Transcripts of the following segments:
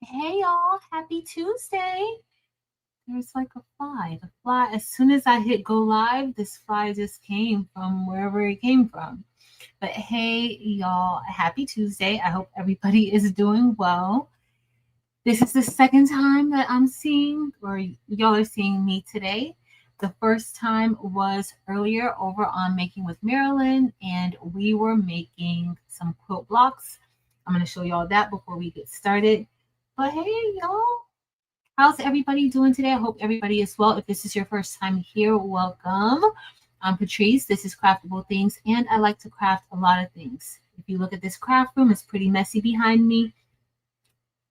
Hey y'all, happy Tuesday. There's like a fly. The fly, as soon as I hit go live, this fly just came from wherever it came from. But hey y'all, happy Tuesday. I hope everybody is doing well. This is the second time that I'm seeing, or y'all are seeing me today. The first time was earlier over on Making with Marilyn, and we were making some quilt blocks. I'm going to show y'all that before we get started. But hey, y'all, how's everybody doing today? I hope everybody is well. If this is your first time here, welcome. I'm Patrice. This is Craftable Things, and I like to craft a lot of things. If you look at this craft room, it's pretty messy behind me,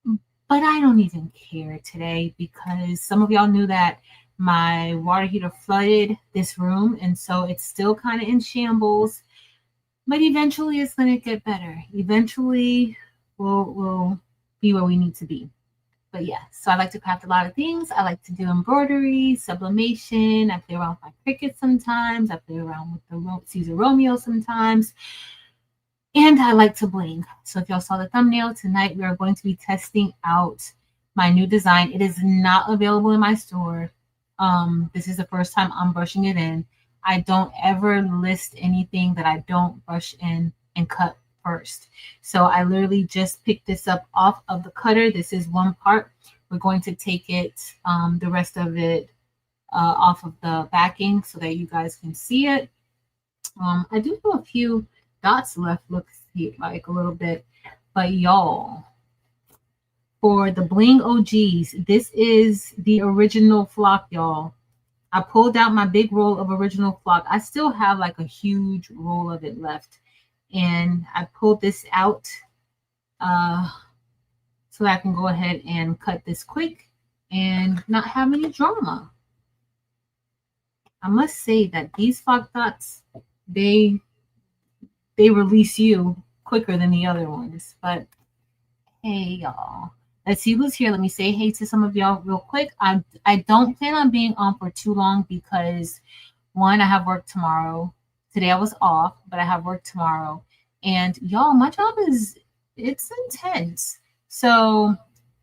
but I don't even care today because some of y'all knew that my water heater flooded this room, and so it's still kind of in shambles. But eventually, it's going to get better. Eventually, we'll be where we need to be. But yeah, so I like to craft a lot of things. I like to do embroidery, sublimation. I play around with my Cricut sometimes. I play around with the Caesar Romeo sometimes. And I like to bling. So if y'all saw the thumbnail, tonight we are going to be testing out my new design. It is not available in my store. This is the first time I'm brushing it in. I don't ever list anything that I don't brush in and cut first. So I literally just picked this up off of the cutter. This is one part. We're going to take it, the rest of it off of the backing so that you guys can see it. I do have a few dots left, looks like a little bit, but y'all, for the Bling OGs, this is the original flock, y'all. I pulled out my big roll of original flock. I still have like a huge roll of it left. And I pulled this out so that I can go ahead and cut this quick and not have any drama. I must say that these flock dots, they release you quicker than the other ones. But hey, y'all. Let's see who's here. Let me say hey to some of y'all real quick. I don't plan on being on for too long because, one, I have work tomorrow. Today I was off, but I have work tomorrow. And y'all, my job it's intense. So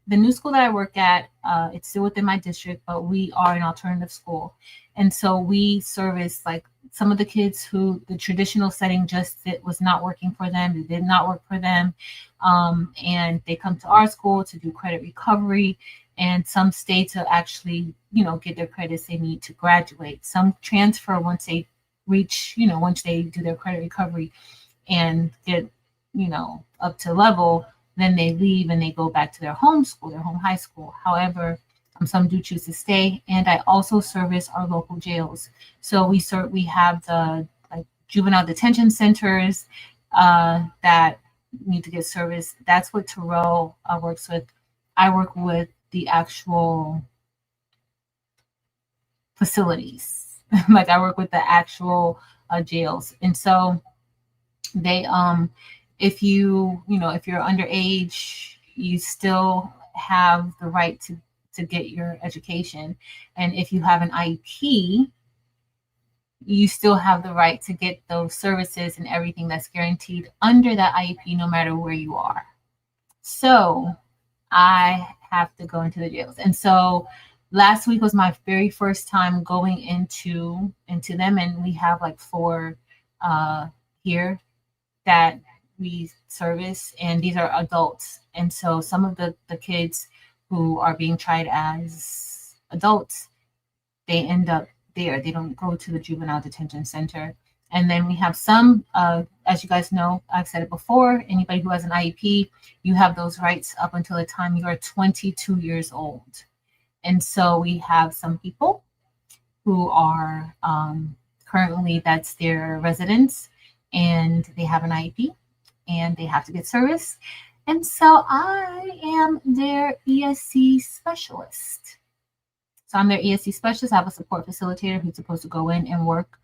the new school that I work at, it's still within my district, but we are an alternative school. And so we service like some of the kids who the traditional setting was not working for them. It did not work for them. And they come to our school to do credit recovery. And some stay to actually, get their credits they need to graduate. Some transfer once they reach, once they do their credit recovery and get, up to level, then they leave and they go back to their home school, their home high school. However, some do choose to stay, and I also service our local jails. So we have the like juvenile detention centers that need to get service. That's what Terrell works with. I work with the actual facilities. Like I work with the actual jails, and so they if you're underage, you still have the right to get your education. And if you have an IEP, you still have the right to get those services and everything that's guaranteed under that IEP, no matter where you are. So I have to go into the jails. And so last week was my very first time going into them. And we have like 4 here that we service, and these are adults. And so some of the kids who are being tried as adults, they end up there. They don't go to the juvenile detention center. And then we have some, as you guys know, I've said it before, anybody who has an IEP, you have those rights up until the time you are 22 years old. And so we have some people who are currently, that's their residence, and they have an IEP and they have to get service. And so I am their ESC specialist. So I'm their ESC specialist. I have a support facilitator who's supposed to go in and work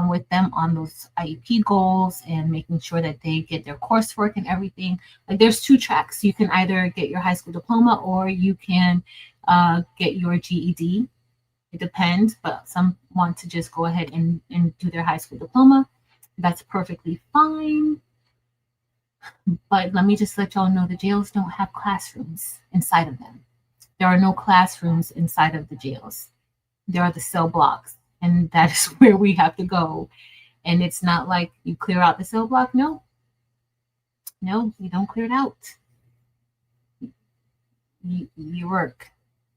with them on those IEP goals and making sure that they get their coursework and everything. Like there's 2 tracks. You can either get your high school diploma or you can get your GED. It depends, but some want to just go ahead and do their high school diploma. That's perfectly fine. But let me just let y'all know the jails don't have classrooms inside of them. There are no classrooms inside of the jails. There are the cell blocks, and that is where we have to go. And it's not like you clear out the cell block. No, no, you don't clear it out. You work.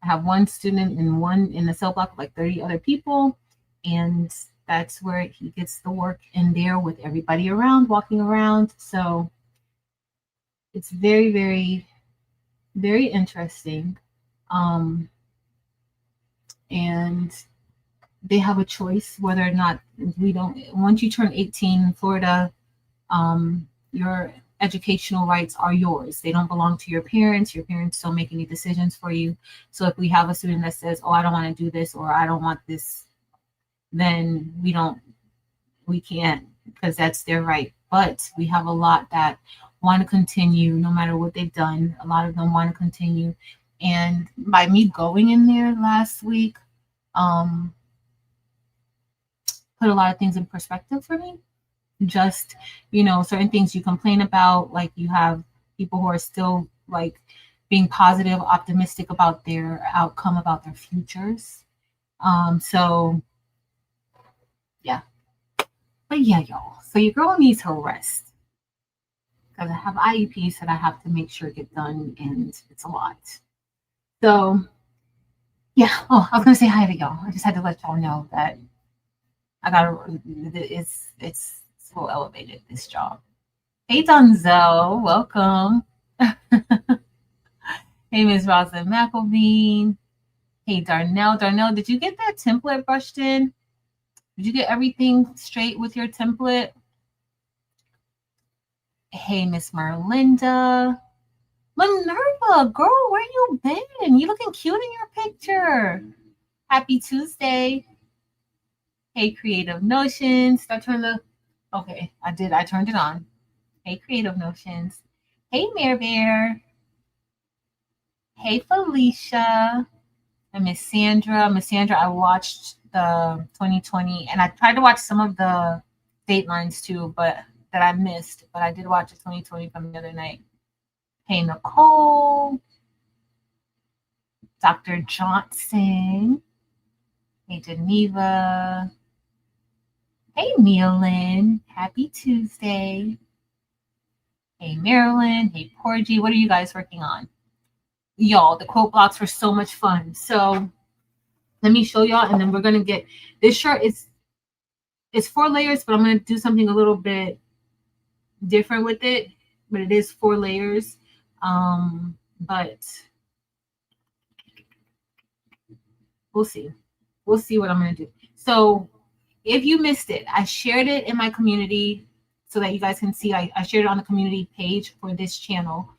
I have one student in the cell block, like 30 other people, and that's where he gets the work in there with everybody around, walking around. So it's very, very, very interesting. And they have a choice whether or not we don't. Once you turn 18 in Florida, your educational rights are yours. They don't belong to your parents. Your parents don't make any decisions for you. So if we have a student that says, "Oh, I don't want to do this," or "I don't want this," then we can't, because that's their right. But we have a lot that want to continue no matter what they've done. A lot of them want to continue. And by me going in there last week, put a lot of things in perspective for me. Just, certain things you complain about, like you have people who are still like being positive, optimistic about their outcome, about their futures. So yeah. But yeah, y'all. So your girl needs her rest, because I have IEPs that I have to make sure get done, and it's a lot. So yeah. Oh, I was gonna say hi to y'all. I just had to let y'all know that it's so elevated, this job. Hey Donzel, welcome. Hey Ms. Rosa McElveen. Hey Darnell. Darnell, did you get that template brushed in? Did you get everything straight with your template? Hey Miss Merlinda. Minerva, girl, where you been? You looking cute in your picture. Happy Tuesday. Hey Creative Notions. Did I turn the... Okay, I did. I turned it on. Hey Creative Notions. Hey Mare Bear. Hey Felicia. And Miss Sandra. Miss Sandra, I watched the 2020, and I tried to watch some of the Datelines too, but that I missed. But I did watch the 2020 from the other night. Hey Nicole. Dr. Johnson. Hey Geneva. Hey Nealyn. Happy Tuesday. Hey Marilyn. Hey Porgy. What are you guys working on? Y'all, the quote blocks were so much fun. So let me show y'all, and then we're gonna get this shirt. It's 4 layers, but I'm gonna do something a little bit different with it. But it is 4 layers. But we'll see. We'll see what I'm gonna do. So if you missed it, I shared it in my community so that you guys can see. I shared it on the community page for this channel.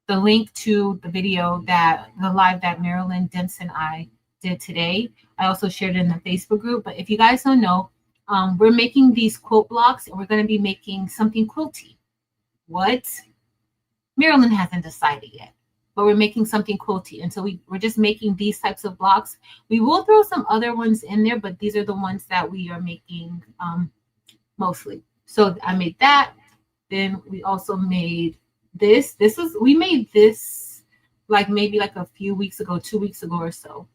The link to the video the live that Marilyn Dempsey and I did today. I also shared it in the Facebook group. But if you guys don't know, we're making these quilt blocks, and we're going to be making something quilty. What? Marilyn hasn't decided yet, but we're making something quilty. And so we're just making these types of blocks. We will throw some other ones in there, but these are the ones that we are making mostly. So I made that. Then we also made this. We made this maybe a few weeks ago, 2 weeks ago or so.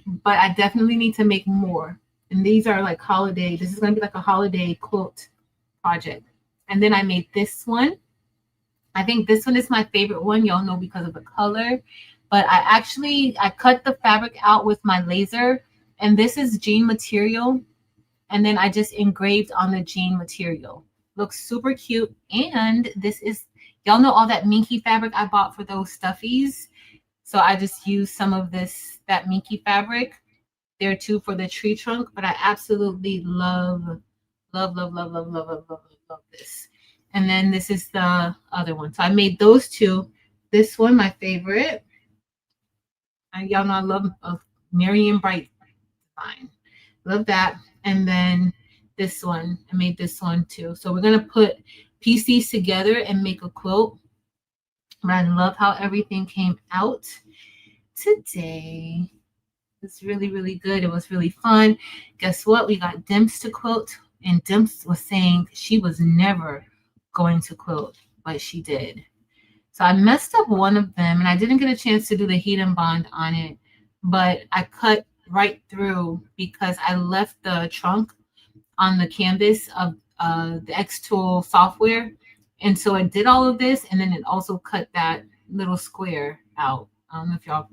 But I definitely need to make more. And these are like holiday. This is going to be like a holiday quilt project. And then I made this one. I think this one is my favorite one. Y'all know because of the color. But I cut the fabric out with my laser. And this is jean material. And then I just engraved on the jean material. Looks super cute. And this is, y'all know all that minky fabric I bought for those stuffies. So I just used some of that minky fabric there too for the tree trunk. But I absolutely love this. And then this is the other one. So I made those two. This one, my favorite. And y'all know I love Marion Bright design. Love that. And then this one, I made this one too. So we're going to piece these together and make a quilt. But I love how everything came out today. It's really, really good. It was really fun. Guess what? We got Dimps to quilt. And Dimps was saying she was never going to quilt, but she did. So I messed up one of them and I didn't get a chance to do the heat and bond on it, but I cut right through because I left the trunk on the canvas of the X-Tool software. And so it did all of this, and then it also cut that little square out. I don't know if y'all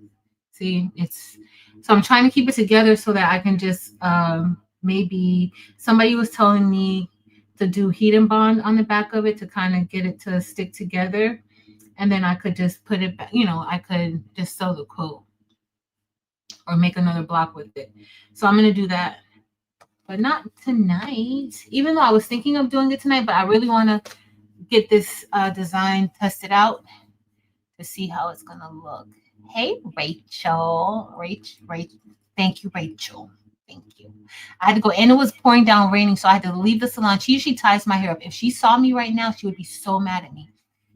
see, it's, so I'm trying to keep it together so that I can just, maybe somebody was telling me to do heat and bond on the back of it to kind of get it to stick together. And then I could just put it back, you know, I could just sew the quilt or make another block with it. So I'm going to do that, but not tonight, even though I was thinking of doing it tonight, but I really want to get this design tested out to see how it's going to look. Hey, Rachel. Rachel. Thank you, Rachel. Thank you. I had to go, and it was pouring down raining, so I had to leave the salon. She usually ties my hair up. If she saw me right now, she would be so mad at me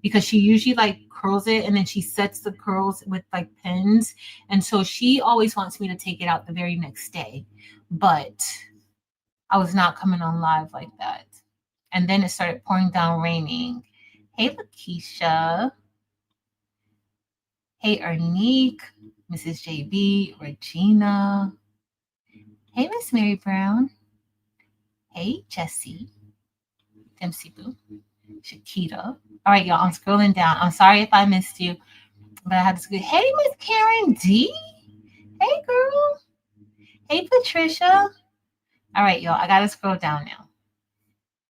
because she usually like curls it and then she sets the curls with like pins. And so she always wants me to take it out the very next day. But I was not coming on live like that. And then it started pouring down raining. Hey, Lakeisha. Hey, Ernique, Mrs. JB, Regina. Hey, Miss Mary Brown. Hey, Jessie. Dempsey Boo. Shakita. All right, y'all, I'm scrolling down. I'm sorry if I missed you, but I had to go. Hey, Miss Karen D. Hey, girl. Hey, Patricia. All right, y'all, I got to scroll down now.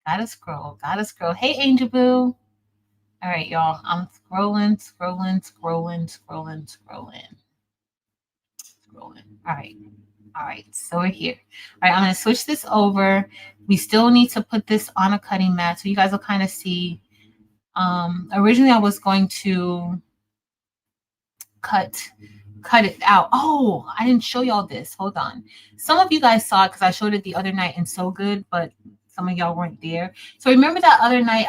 Gotta scroll. Hey, Angel Boo. All right, y'all, I'm scrolling. All right, so we're here. All right, I'm going to switch this over. We still need to put this on a cutting mat so you guys will kind of see. Originally, I was going to cut it out. Oh, I didn't show y'all this. Hold on. Some of you guys saw it because I showed it the other night and so good, but some of y'all weren't there. So remember that other night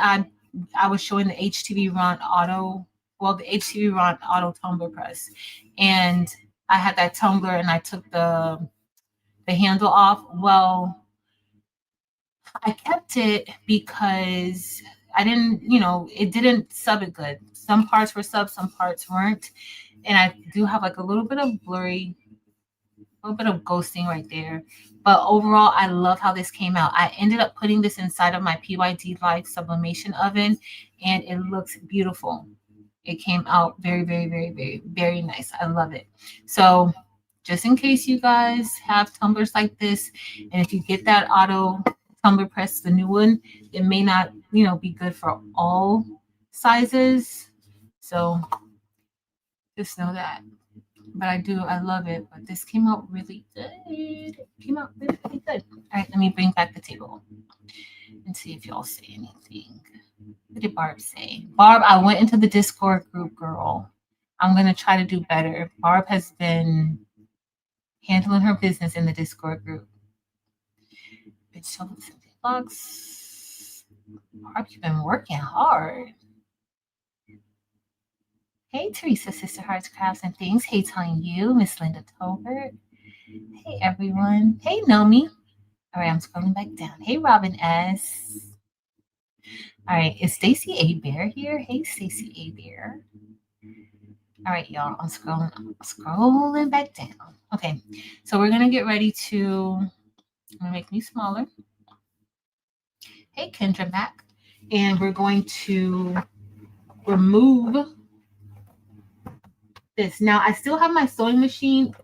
I was showing the HTV Ron Auto, the HTV Ron Auto tumbler press, and I had that tumbler and I took the handle off. Well, I kept it because I didn't, it didn't sub it good. Some parts were sub, some parts weren't. And I do have like a little bit of blurry, a little bit of ghosting right there. But overall, I love how this came out. I ended up putting this inside of my PYD Live sublimation oven, and it looks beautiful. It came out very, very, very, very, very nice. I love it. So just in case you guys have tumblers like this, and if you get that auto tumbler press, the new one, it may not, be good for all sizes. So just know that. But I love it. But this came out really good. It came out really, really good. All right, let me bring back the table and see if y'all say anything. What did Barb say? Barb, I went into the Discord group, girl. I'm going to try to do better. Barb has been handling her business in the Discord group. It's so bucks. Barb, you've been working hard. Hey, Teresa, Sister Hearts, Crafts, and Things. Hey, telling you, Miss Linda Tolbert. Hey, everyone. Hey, Nomi. All right, I'm scrolling back down. Hey, Robin S. All right, is Stacy A. Bear here? Hey, Stacy A. Bear. All right, y'all, I'm scrolling back down. Okay, so we're going to get ready to make me smaller. Hey, Kendra Mac. And we're going to remove this. Now, I still have my sewing machine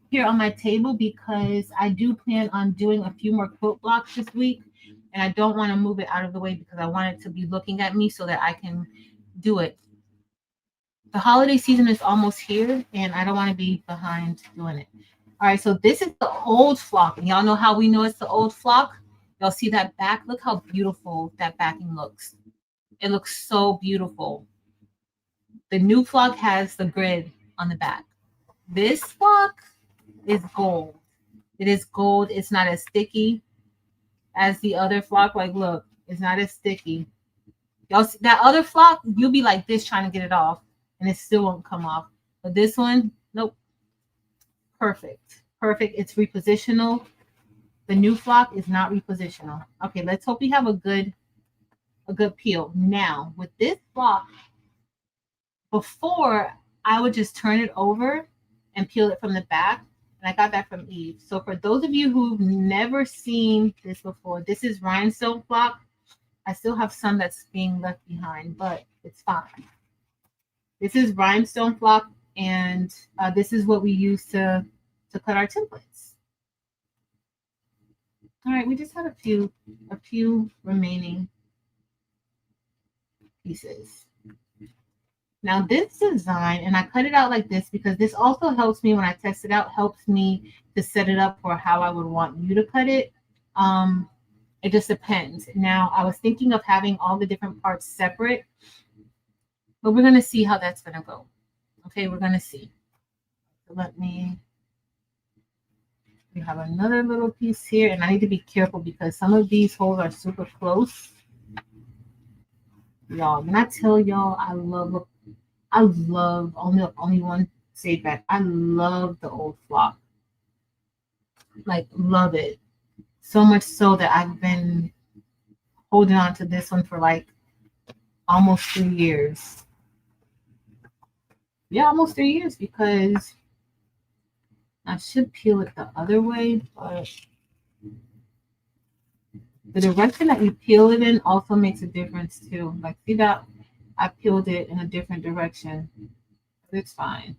here on my table because I do plan on doing a few more quilt blocks this week, and I don't want to move it out of the way because I want it to be looking at me so that I can do it. The holiday season is almost here, and I don't want to be behind doing it. All right, so this is the old flock, and y'all know how we know it's the old flock. Y'all see that back? Look how beautiful that backing looks. It looks so beautiful. The new flock has the grid on the back. This flock is gold. It is gold. It's not as sticky as the other flock. Like, look, it's not as sticky. Y'all see that other flock, you'll be like this trying to get it off, and it still won't come off. But this one, nope. Perfect. It's repositional. The new flock is not repositional. Okay, let's hope we have a good a good peel. Now with this block, before I would just turn it over and peel it from the back. And I got that from Eve. So for those of you who've never seen this before, this is rhinestone flock. I still have some that's being left behind, but it's fine. This is rhinestone flock, and this is what we use to cut our templates. All right, we just have a few remaining pieces. Now this design, and I cut it out like this because this also helps me when I test it out, helps me to set it up for how I would want you to cut it. It just depends. Now I was thinking of having all the different parts separate, but we're going to see how that's going to go. Okay, we're going to see. So we have another little piece here, and I need to be careful because some of these holes are super close. Y'all, when I tell y'all I love only one say back. I love the old flock. Like, love it. So much so that I've been holding on to this one for like almost 3 years. Yeah, almost 3 years, because I should peel it the other way, but the direction that you peel it in also makes a difference too. Like, see that I peeled it in a different direction. It's fine.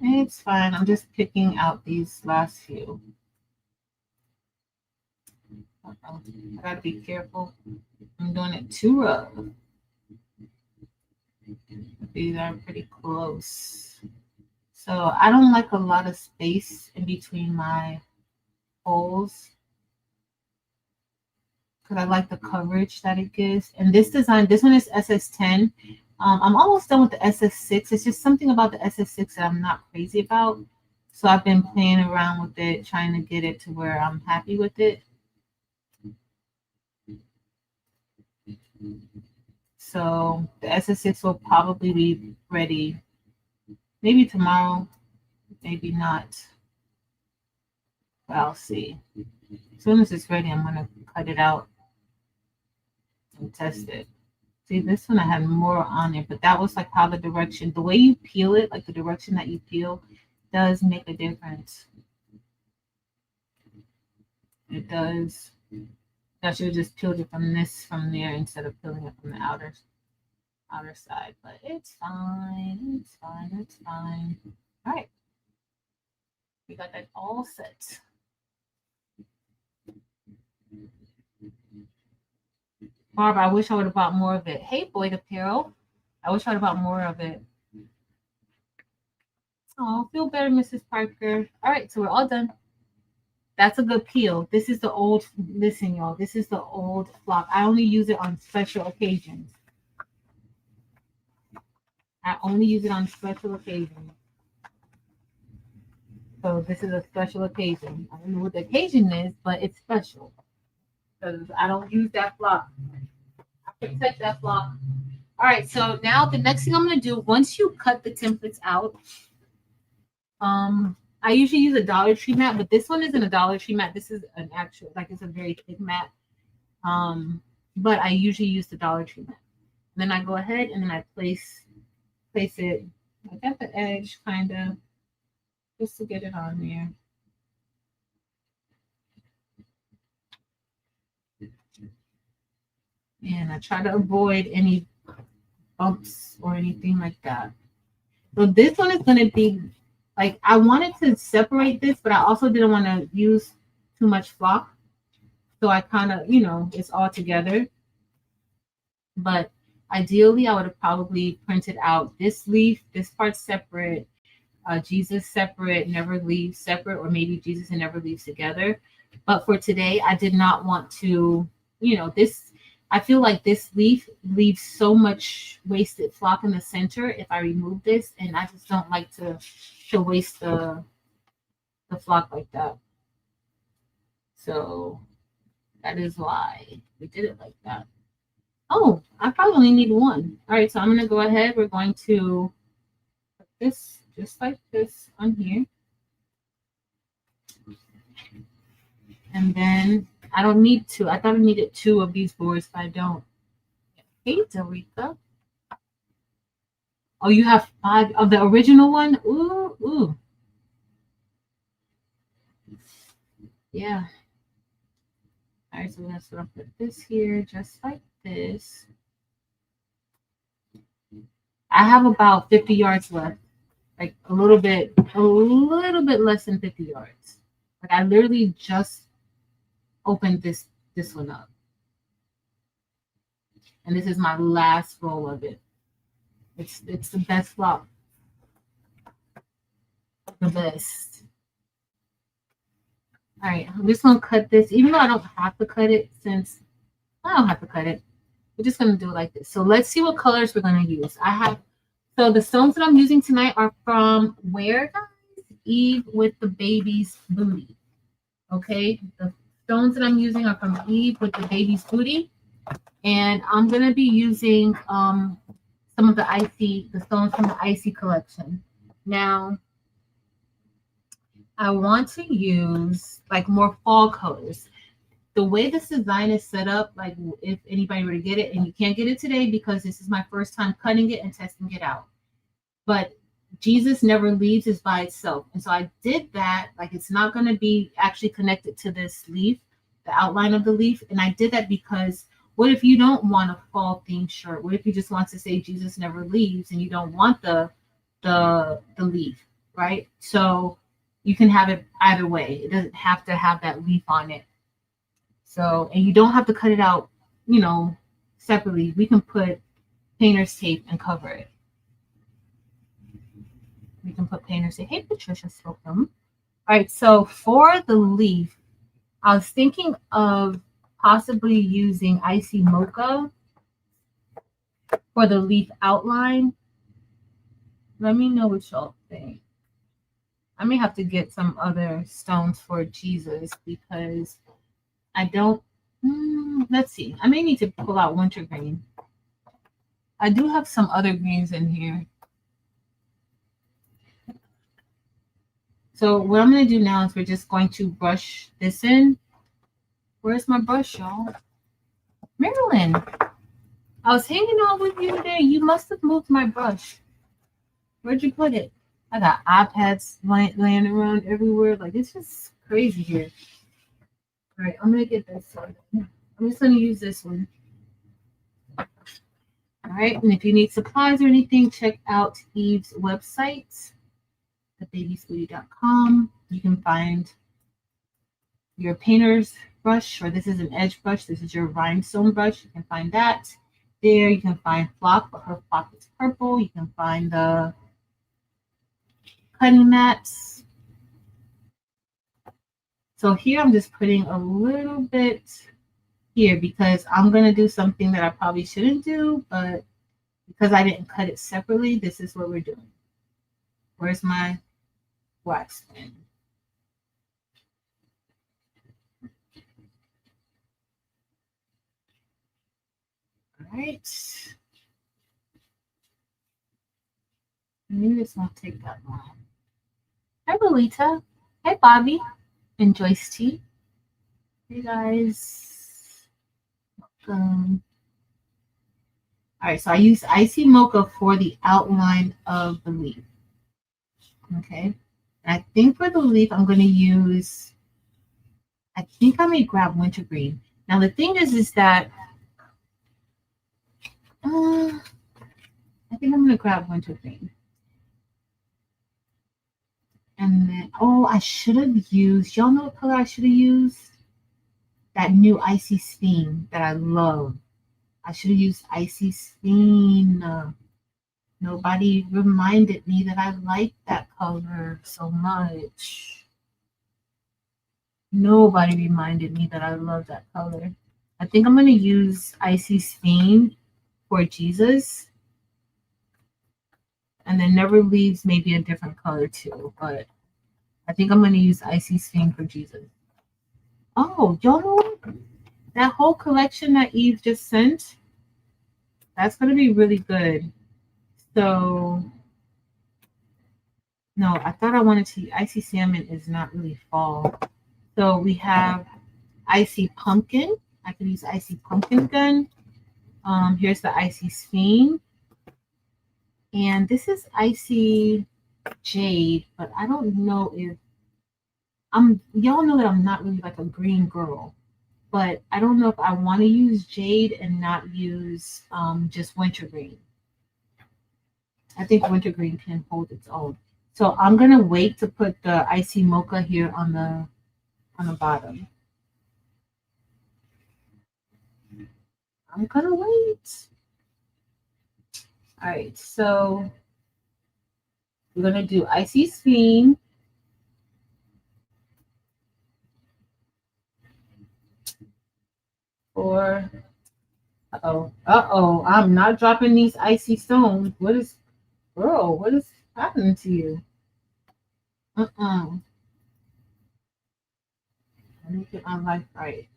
It's fine. I'm just picking out these last few. I gotta be careful. I'm doing it too rough. These are pretty close. So I don't like a lot of space in between my holes, because I like the coverage that it gives. And this design, this one is SS10. I'm almost done with the SS6. It's just something about the SS6 that I'm not crazy about. So I've been playing around with it, trying to get it to where I'm happy with it. So the SS6 will probably be ready maybe tomorrow, maybe not. But I'll see. As soon as it's ready, I'm going to cut it out and test it. See, this one I had more on it, but that was like how the direction, the way you peel it, like the direction that you peel does make a difference. It does. I should have just peeled it from there instead of peeling it from the outer side, but it's fine. It's fine. It's fine. All right. We got that all set. Barb, I wish I would have bought more of it. Hey, Boyd Apparel. I wish I would have bought more of it. Oh, feel better, Mrs. Parker. All right, so we're all done. That's a good peel. This is the old, listen, y'all. This is the old flock. I only use it on special occasions. I only use it on special occasions. So this is a special occasion. I don't know what the occasion is, but it's special. Because I don't use that flock. I protect that flock. All right, so now the next thing I'm going to do, once you cut the templates out, I usually use a Dollar Tree mat, but this one isn't a Dollar Tree mat. This is an actual, like, it's a very thick mat. But I usually use the Dollar Tree mat. And then I go ahead and then I place it like at the edge, kind of, just to get it on there. And I try to avoid any bumps or anything like that. So this one is going to be, like, I wanted to separate this, but I also didn't want to use too much flock. So I kind of, it's all together. But ideally, I would have probably printed out this leaf, this part separate, Jesus separate, never leave separate, or maybe Jesus and never leaves together. But for today, I did not want to, this, I feel like this leaf leaves so much wasted flock in the center if I remove this, and I just don't like to waste the flock like that. So that is why we did it like that. Oh, I probably only need one. All right, so I'm going to go ahead. We're going to put this just like this on here. And then I don't need two. I thought I needed two of these boards, but I don't. Hey, Dorica. Oh, you have 5 of the original one? Ooh, ooh. Yeah. All right, so we're going to put this here just like this. I have about 50 yards left. Like a little bit less than 50 yards. Like I literally just opened this one up. And this is my last roll of it. It's the best flop. The best. All right, I'm just gonna cut this, even though I don't have to cut it since I don't have to cut it. We're just gonna do it like this. So let's see what colors we're gonna use. So the stones that I'm using tonight are from where, guys? Eve with the baby's booty. Okay, the stones that I'm using are from Eve with the baby's booty, and I'm gonna be using some of the stones from the icy collection. Now, I want to use like more fall colors. The way this design is set up, like if anybody were to get it, and you can't get it today because this is my first time cutting it and testing it out. But Jesus Never Leaves is by itself. And so I did that, like it's not going to be actually connected to this leaf, the outline of the leaf. And I did that because what if you don't want a fall themed shirt? What if you just want to say Jesus Never Leaves and you don't want the leaf, right? So you can have it either way. It doesn't have to have that leaf on it. So, and you don't have to cut it out, separately. We can put painter's tape and cover it. We can put painter's tape. Hey, Patricia Slocum. All right, so for the leaf, I was thinking of possibly using icy mocha for the leaf outline. Let me know what y'all think. I may have to get some other stones for Jesus because I don't. Let's see. I may need to pull out wintergreen. I do have some other greens in here. So what I'm going to do now is we're just going to brush this in. Where's my brush, y'all? Marilyn, I was hanging out with you today. You must have moved my brush. Where'd you put it? I got iPads laying around everywhere. Like, it's just crazy here. All right, I'm going to get this one. I'm just going to use this one. All right, and if you need supplies or anything, check out Eve's website, thebabysbooty.com. You can find your painter's brush, or this is an edge brush. This is your rhinestone brush. You can find that there. You can find flock, but her flock is purple. You can find the cutting mats. So here I'm just putting a little bit here because I'm going to do something that I probably shouldn't do, but because I didn't cut it separately, this is what we're doing. Where's my wax pen? All right. Maybe this won't take that long. Hi, Belita. Hi, Bobby. And Joyce T. Hey, guys. Welcome. All right, so I use icy mocha for the outline of the leaf. Okay. And I think for the leaf, I'm going to use, I think I may grab wintergreen. Now, the thing is that I think I'm going to grab wintergreen. And then, I should have used, y'all know what color I should have used? That new Icy Steen that I love. I should have used Icy Steen. Nobody reminded me that I like that color so much. Nobody reminded me that I love that color. I think I'm going to use Icy Steen for Jesus. And then Never Leaves maybe a different color too, but I think I'm going to use Icy Steen for Jesus. Oh, y'all know what? That whole collection that Eve just sent, that's going to be really good. So, no, I thought I wanted to, Icy Salmon is not really fall. So we have Icy Pumpkin. I could use Icy Pumpkin gun. Here's the Icy Sphinx. And this is Icy Jade, but I don't know if y'all know that I'm not really like a green girl, but I don't know if I want to use Jade and not use just Wintergreen. I think Wintergreen can hold its own. So I'm gonna wait to put the Icy Mocha here on the bottom. I'm gonna wait. All right, so we're gonna do Icy Sphinx. Or uh-oh, I'm not dropping these icy stones. What is happening to you? Let me get my life right.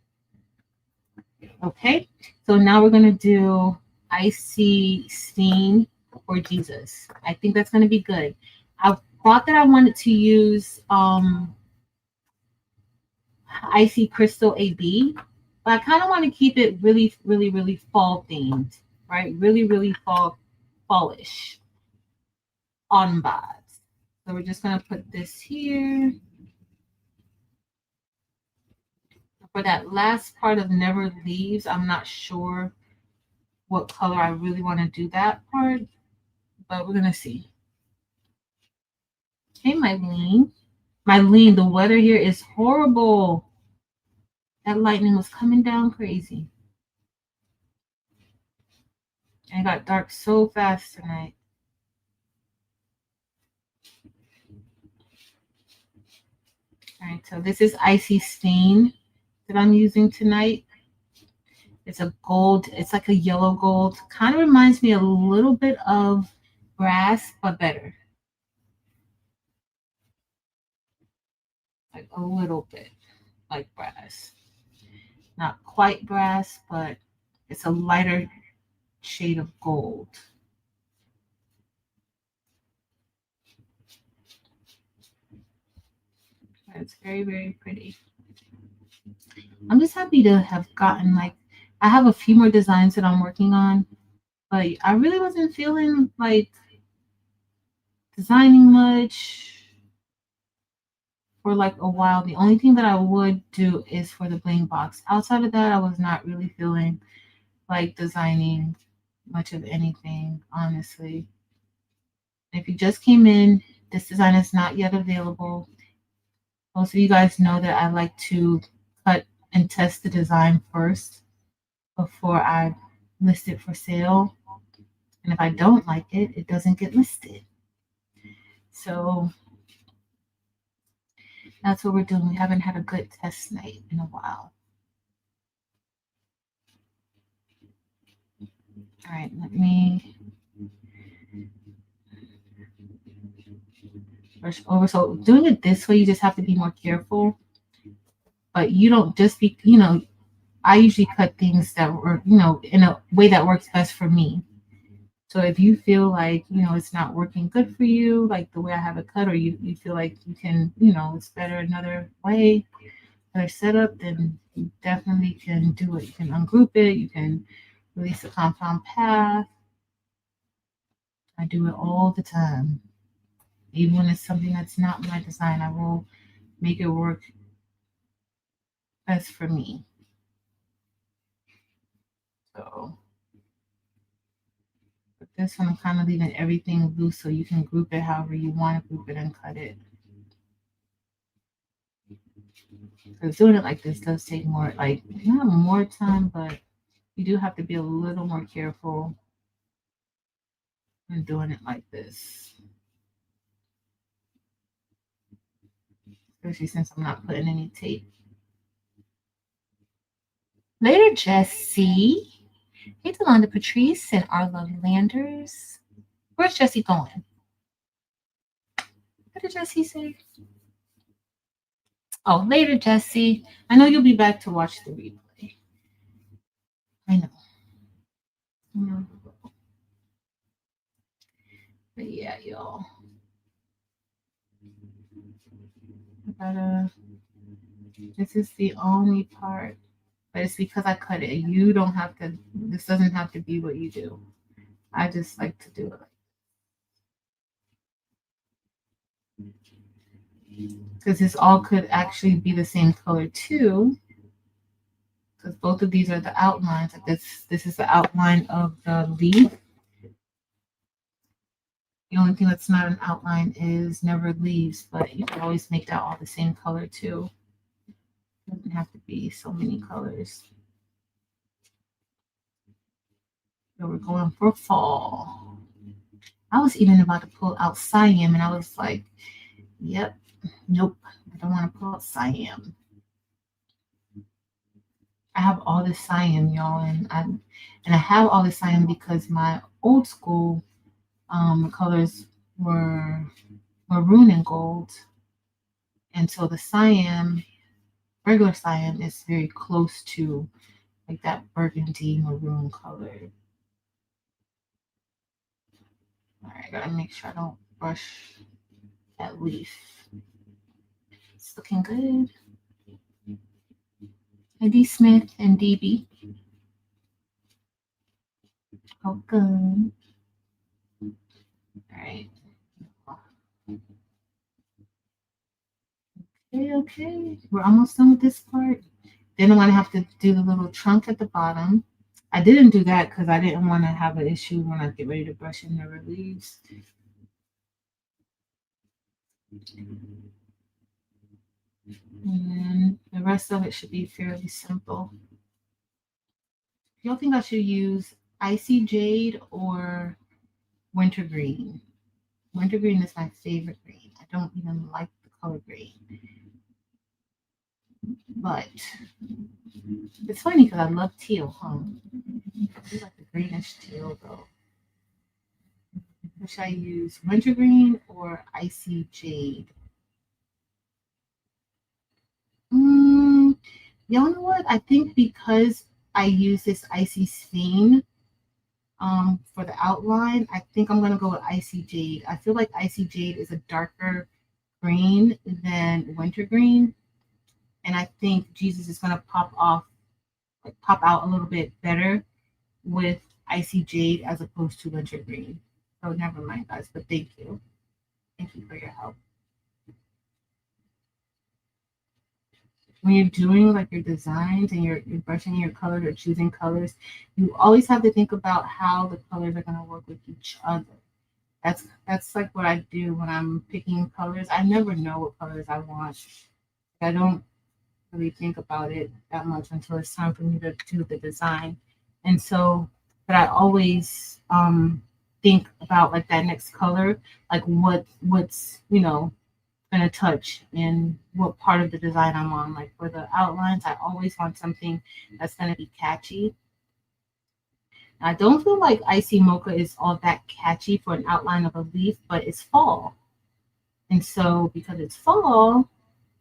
Okay, so now we're gonna do Icy Steam for Jesus. I think that's gonna be good. I thought that I wanted to use Icy Crystal AB, but I kind of want to keep it really, really, really fall themed, right? Really, really fallish on vibes. So we're just gonna put this here. For that last part of Never Leaves, I'm not sure what color I really want to do that part, but we're gonna see. Hey, Mylene. Mylene, the weather here is horrible. That lightning was coming down crazy. And it got dark so fast tonight. All right, so this is Icy Stain that I'm using tonight. It's a gold, it's like a yellow gold. Kind of reminds me a little bit of brass, but better. Like a little bit like brass. Not quite brass, but it's a lighter shade of gold. It's very, very pretty. I'm just happy to have gotten like, I have a few more designs that I'm working on, but I really wasn't feeling like designing much for like a while. The only thing that I would do is for the bling box. Outside of that, I was not really feeling like designing much of anything, honestly. If you just came in, this design is not yet available. Most of you guys know that I like to cut and test the design first before I list it for sale. And if I don't like it, it doesn't get listed. So that's what we're doing. We haven't had a good test night in a while. All right, let me brush over. So doing it this way, you just have to be more careful. But you don't just be, I usually cut things that work, in a way that works best for me. So if you feel like, it's not working good for you, like the way I have it cut, or you feel like you can, it's better another way, another setup, then you definitely can do it. You can ungroup it, you can release the compound path. I do it all the time. Even when it's something that's not my design, I will make it work best for me. So with this one, I'm kind of leaving everything loose so you can group it however you want to group it and cut it. Because doing it like this does take more, like, not more time, but you do have to be a little more careful when doing it like this. Especially since I'm not putting any tape. Later, Jessie. Hey, Delonda Patrice and our lovely Landers. Where's Jessie going? What did Jessie say? Oh, later, Jessie. I know you'll be back to watch the replay. I know. But yeah, y'all. I gotta This is the only part, but it's because I cut it. You don't have to, this doesn't have to be what you do. I just like to do it because this all could actually be the same color too, because both of these are the outlines. Like this is the outline of the leaf. The only thing that's not an outline is never leaves, but you can always make that all the same color too. It doesn't have to be so many colors. So we're going for fall. I was even about to pull out Siam, and I was like, yep, nope, I don't want to pull out Siam. I have all this Siam, y'all, and I have all this Siam because my old school colors were maroon and gold, and so the Siam, regular Siam, is very close to like that burgundy maroon color. All right, gotta make sure I don't brush that leaf. It's looking good. Eddie Smith and DB. Welcome. All right. Okay. We're almost done with this part. Then I'm going to have to do the little trunk at the bottom. I didn't do that because I didn't want to have an issue when I get ready to brush in the leaves. And the rest of it should be fairly simple. Y'all think I should use Icy Jade or Wintergreen? Wintergreen is my favorite green. I don't even like the color green. But it's funny because I love teal, huh? I do like the greenish teal though. Should I use Wintergreen or Icy Jade? Y'all know what? I think because I use this Icy Stain for the outline, I think I'm gonna go with Icy Jade. I feel like Icy Jade is a darker green than Wintergreen, and I think Jesus is gonna pop out a little bit better with Icy Jade as opposed to Wintergreen. So never mind, guys. But thank you for your help. When you're doing like your designs and you're brushing your colors or choosing colors, you always have to think about how the colors are going to work with each other. That's like what I do when I'm picking colors. I never know what colors I want. I don't really think about it that much until it's time for me to do the design. And so, but I always think about like that next color, like what's going to touch and what part of the design I'm on. Like for the outlines, I always want something that's going to be catchy. I don't feel like Icy Mocha is all that catchy for an outline of a leaf, but it's fall. And so because it's fall,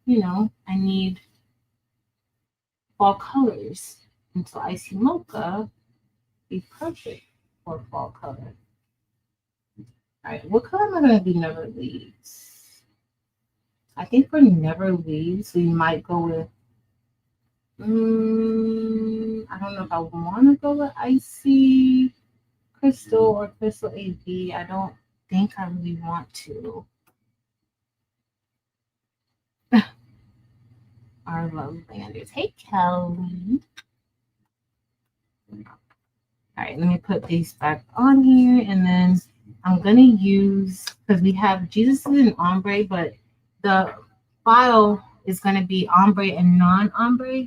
I need fall colors. And so Icy Mocha be perfect for fall color. All right, what color am I going to do Never Leaves? I think for Never Leaves, we might go with, I don't know if I want to go with Icy Crystal or Crystal AB. I don't think I really want to. Our love landers. Hey, Kelly. All right, let me put these back on here, and then I'm going to use, because we have Jesus is an ombre, but the file is going to be ombre and non-ombre,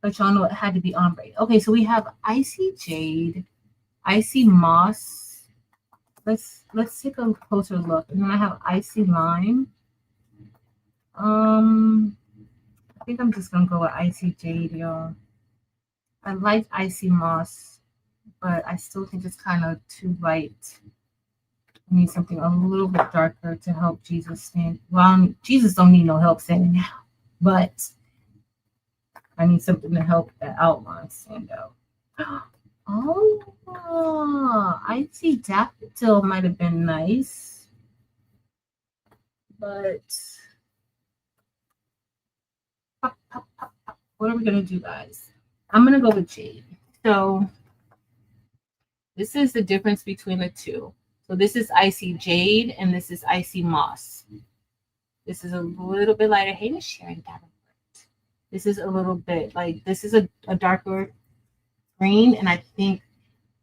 but y'all know it had to be ombre. Okay, so we have Icy Jade, Icy Moss. Let's take a closer look. And then I have Icy Lime. I think I'm just gonna go with Icy Jade, y'all. I like Icy Moss, but I still think it's kind of too light. I need something a little bit darker to help Jesus stand. Well, Jesus don't need no help standing out, but I need something to help that outline stand out. Oh, Icy Daffodil might have been nice, but pop, pop, pop, pop. What are we gonna do, guys? I'm gonna go with jade. So this is the difference between the two. So this is icy jade and this is icy moss. This is a little bit lighter. Hey, Miss Sharon, this is a little bit like this is a darker green, and I think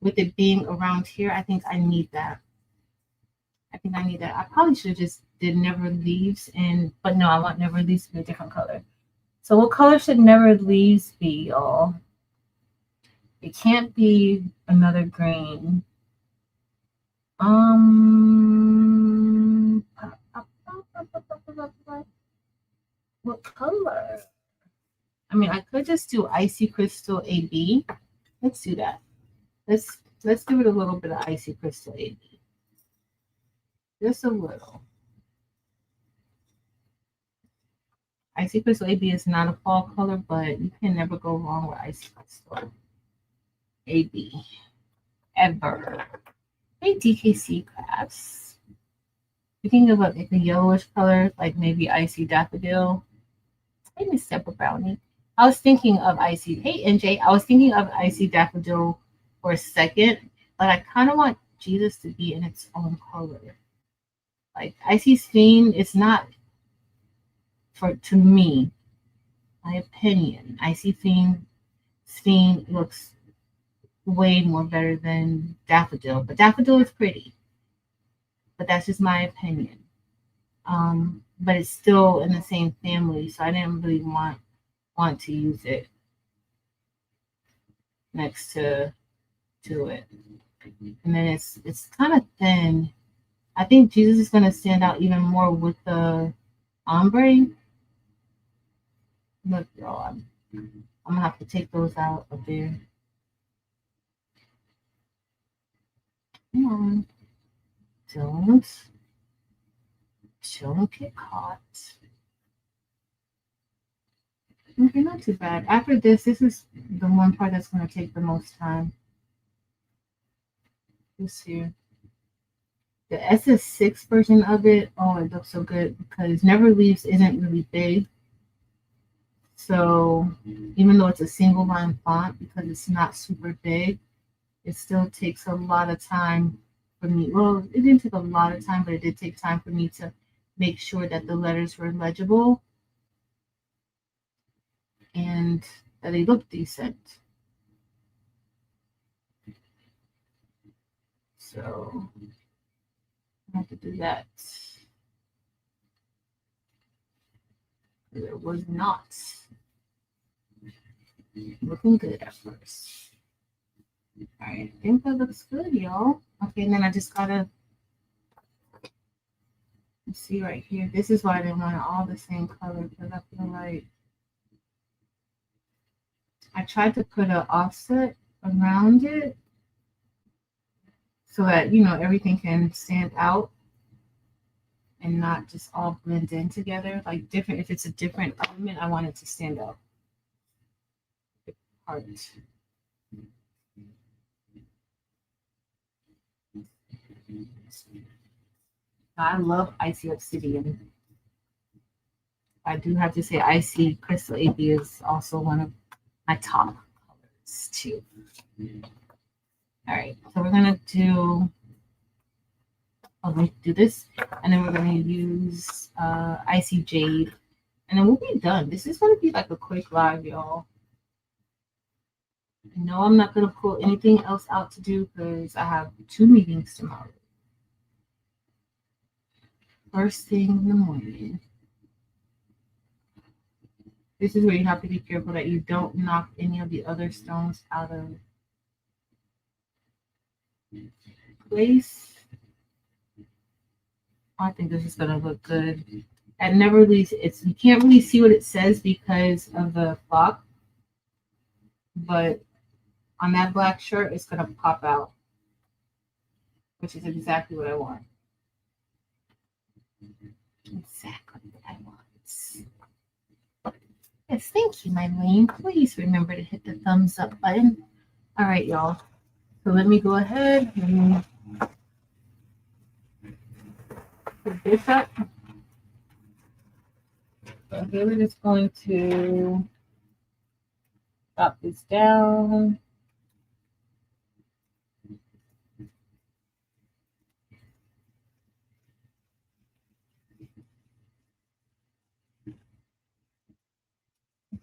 with it being around here, I think I need that. I think I need that. I probably should have just did never leaves, and but no, I want never leaves to be a different color. So what color should never leaves be, y'all? It can't be another green. What color? I mean, I could just do icy crystal AB. Let's do that. Let's give it a little bit of icy crystal AB. Just a little. Icy crystal AB is not a fall color, but you can never go wrong with icy crystal AB. Ever. Hey, DKC crafts. You think of like a yellowish color, like maybe icy daffodil. Hey, Miss Pepper Brownie. I was thinking of icy. Hey, NJ. I was thinking of icy daffodil for a second, but I kind of want Jesus to be in its own color. Like icy Fiend is not to me, my opinion. Icy Fiend looks way more better than daffodil, but daffodil is pretty. But that's just my opinion. But it's still in the same family, so I didn't really want to use it next to it. And then it's kind of thin. I think Jesus is going to stand out even more with the ombre. Look, y'all, I'm going to have to take those out of there. Come on. Don't get caught. Okay, not too bad. After this is the one part that's going to take the most time. This here. The SS6 version of it, oh, it looks so good because Never Leaves isn't really big. So even though it's a single line font, because it's not super big, it still takes a lot of time for me. Well, it didn't take a lot of time, but it did take time for me to make sure that the letters were legible and that they look decent. So I have to do that. It was not looking good at first. All right, I think that looks good, y'all. Okay, and then I just gotta see right here. This is why I didn't want it all the same color, because I feel like I tried to put an offset around it so that, you know, everything can stand out and not just all blend in together. Like different, if it's a different element, I want it to stand out. Part. I love icy obsidian. I do have to say icy crystal AB is also one of my top colors too. All right, so we're gonna do, do this, and then we're gonna use icy jade, and then we'll be done. This is gonna be like a quick live, y'all. No, I'm not gonna pull anything else out to do because I have 2 meetings tomorrow. First thing in the morning. This is where you have to be careful that you don't knock any of the other stones out of place. I think this is gonna look good. At Never Leaves, you can't really see what it says because of the flock, but on that black shirt, it's gonna pop out, which is exactly what I want. Exactly what I want. Yes, thank you, Mylene. Please remember to hit the thumbs up button. All right, y'all. So let me go ahead and put this up. Okay, we're just going to drop this down.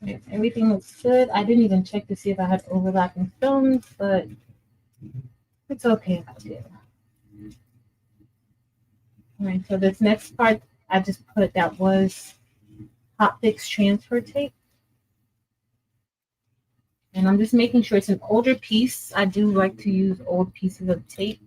Okay, everything looks good. I didn't even check to see if I had overlapping stones, but it's okay if I did. All right, so this next part I just put that was HOTFIX transfer tape. And I'm just making sure it's an older piece. I do like to use old pieces of tape.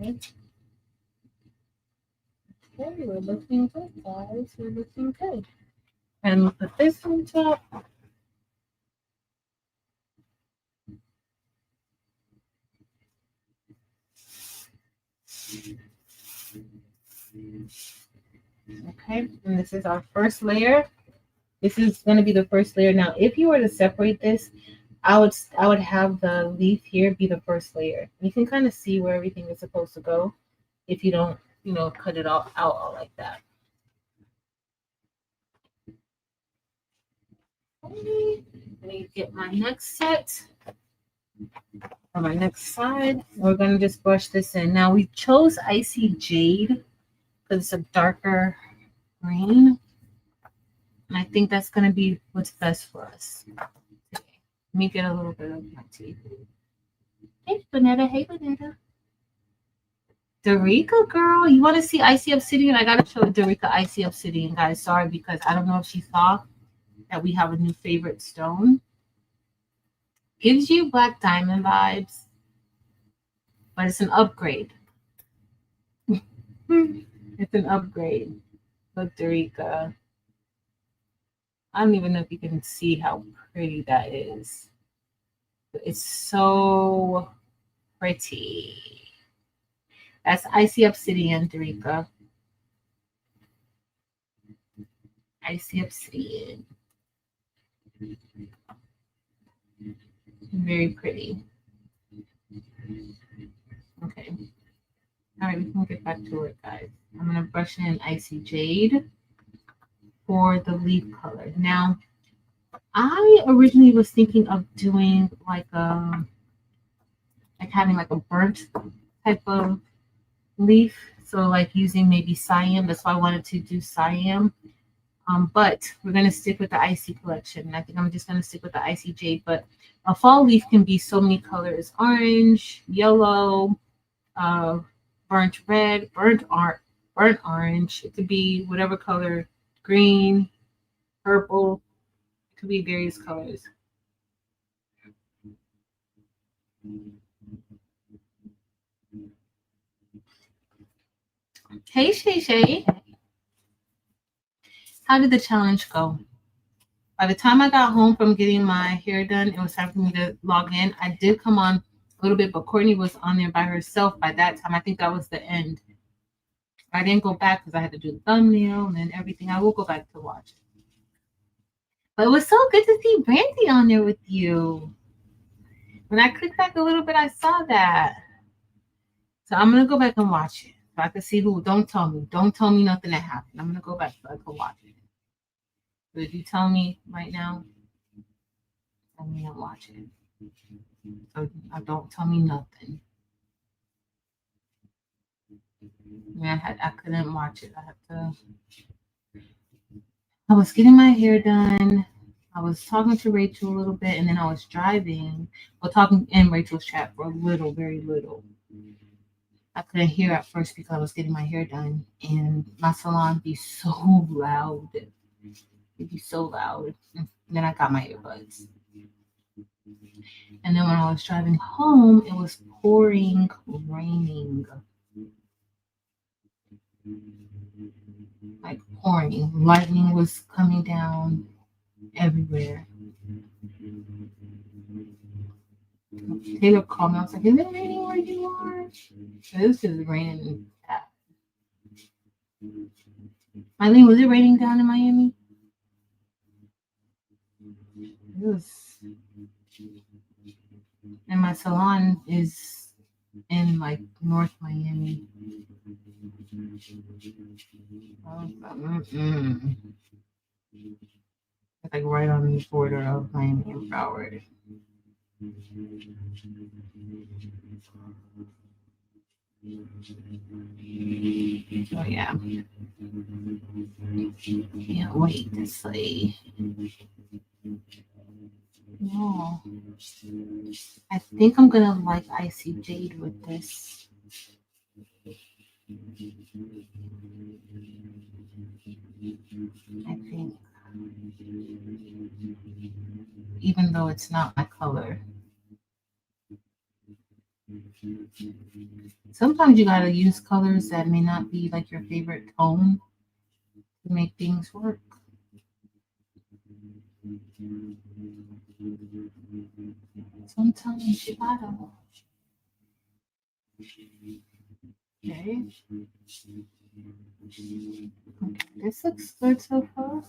Okay. Okay, we're looking good, guys. We're looking good. And we'll put this on top. Okay, and this is our first layer. This is going to be the first layer. Now, if you were to separate this, I would have the leaf here be the first layer. You can kind of see where everything is supposed to go if you don't, cut it all out all like that. Okay, let me get my next set. On my next side, we're going to just brush this in. Now, we chose Icy Jade because it's a darker green. And I think that's going to be what's best for us today. Let me get a little bit of my tea. Hey, Bonetta. Hey, Bonetta. Dorica, girl. You want to see Icy Obsidian? I got to show Dorica Icy Obsidian, guys. Sorry, because I don't know if she saw that we have a new favorite stone. Gives you black diamond vibes, but it's an upgrade. It's an upgrade. Look, Dorica. I don't even know if you can see how pretty that is. It's so pretty. That's Icy Obsidian, Dorica. Icy Obsidian. Very pretty. Okay. All right, we can get back to it, guys. I'm going to brush in Icy Jade for the leaf color. Now, I originally was thinking of doing like having like a burnt type of leaf. So like using maybe cyan. That's why I wanted to do cyan. But we're going to stick with the Icy collection. And I think I'm just going to stick with the Icy Jade. But a fall leaf can be so many colors. Orange, yellow, burnt red, burnt orange. It could be whatever color. Green, purple. It could be various colors. Hey, Shay Shay. How did the challenge go? By the time I got home from getting my hair done, it was time for me to log in. I did come on a little bit, but Courtney was on there by herself by that time. I think that was the end. I didn't go back because I had to do the thumbnail and then everything. I will go back to watch it. But it was so good to see Brandy on there with you. When I clicked back a little bit, I saw that. So I'm going to go back and watch it. So I can see who. Don't tell me. Don't tell me nothing that happened. I'm going to go back so I can watch it. But if you tell me right now, tell me I'm watching. So don't tell me nothing. Yeah, I couldn't watch it. I was getting my hair done. I was talking to Rachel a little bit, and then I was driving. Well, talking in Rachel's chat for a little, very little. I couldn't hear at first because I was getting my hair done, and my salon be so loud. It'd be so loud. And then I got my earbuds. And then when I was driving home, it was pouring, raining. Like pouring. Lightning was coming down everywhere. Taylor called me. I was like, is it raining where you are? This is raining. Eileen, was it raining down in Miami? And my salon is in like North Miami. It's like right on the border of Miami and Broward. Oh yeah. Can't wait to see. Oh, I think I'm gonna like Icy Jade with this. I think, even though it's not my color. Sometimes you gotta use colors that may not be like your favorite tone to make things work. Sometimes you gotta. Okay. This looks good so far.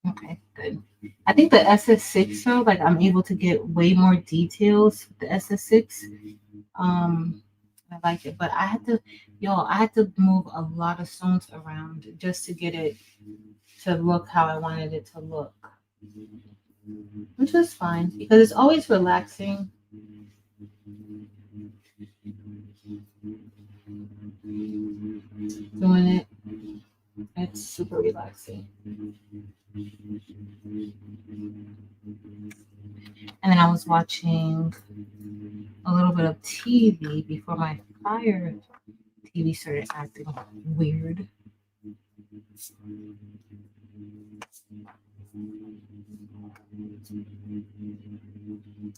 Okay, good. I think the SS6 though, like I'm able to get way more details with the SS6. I like it, but I had to, I had to move a lot of stones around just to get it to look how I wanted it to look, which was fine because it's always relaxing. Doing it, it's super relaxing. And then I was watching a little bit of TV before my fire TV started acting weird.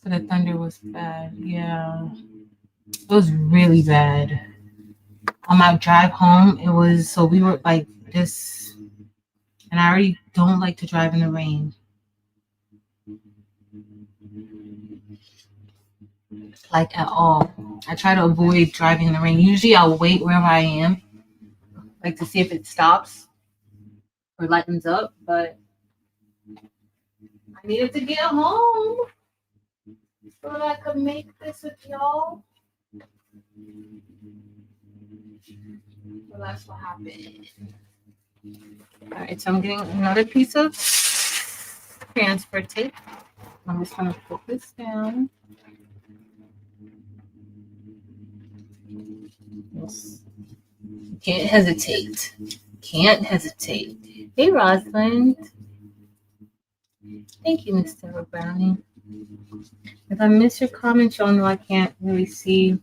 So the thunder was bad. Yeah. It was really bad. On my drive home, it was so we were like this, and I already don't like to drive in the rain. Like at all. I try to avoid driving in the rain. Usually I'll wait wherever I am, like to see if it stops or lightens up, but I needed to get home so that I could make this with y'all. So that's what happened. All right, so I'm getting another piece of transfer tape. I'm just gonna put this down. Yes. Can't hesitate. Can't hesitate. Hey, Rosalind. Thank you, Mr. Brownie. If I miss your comments, y'all know I can't really see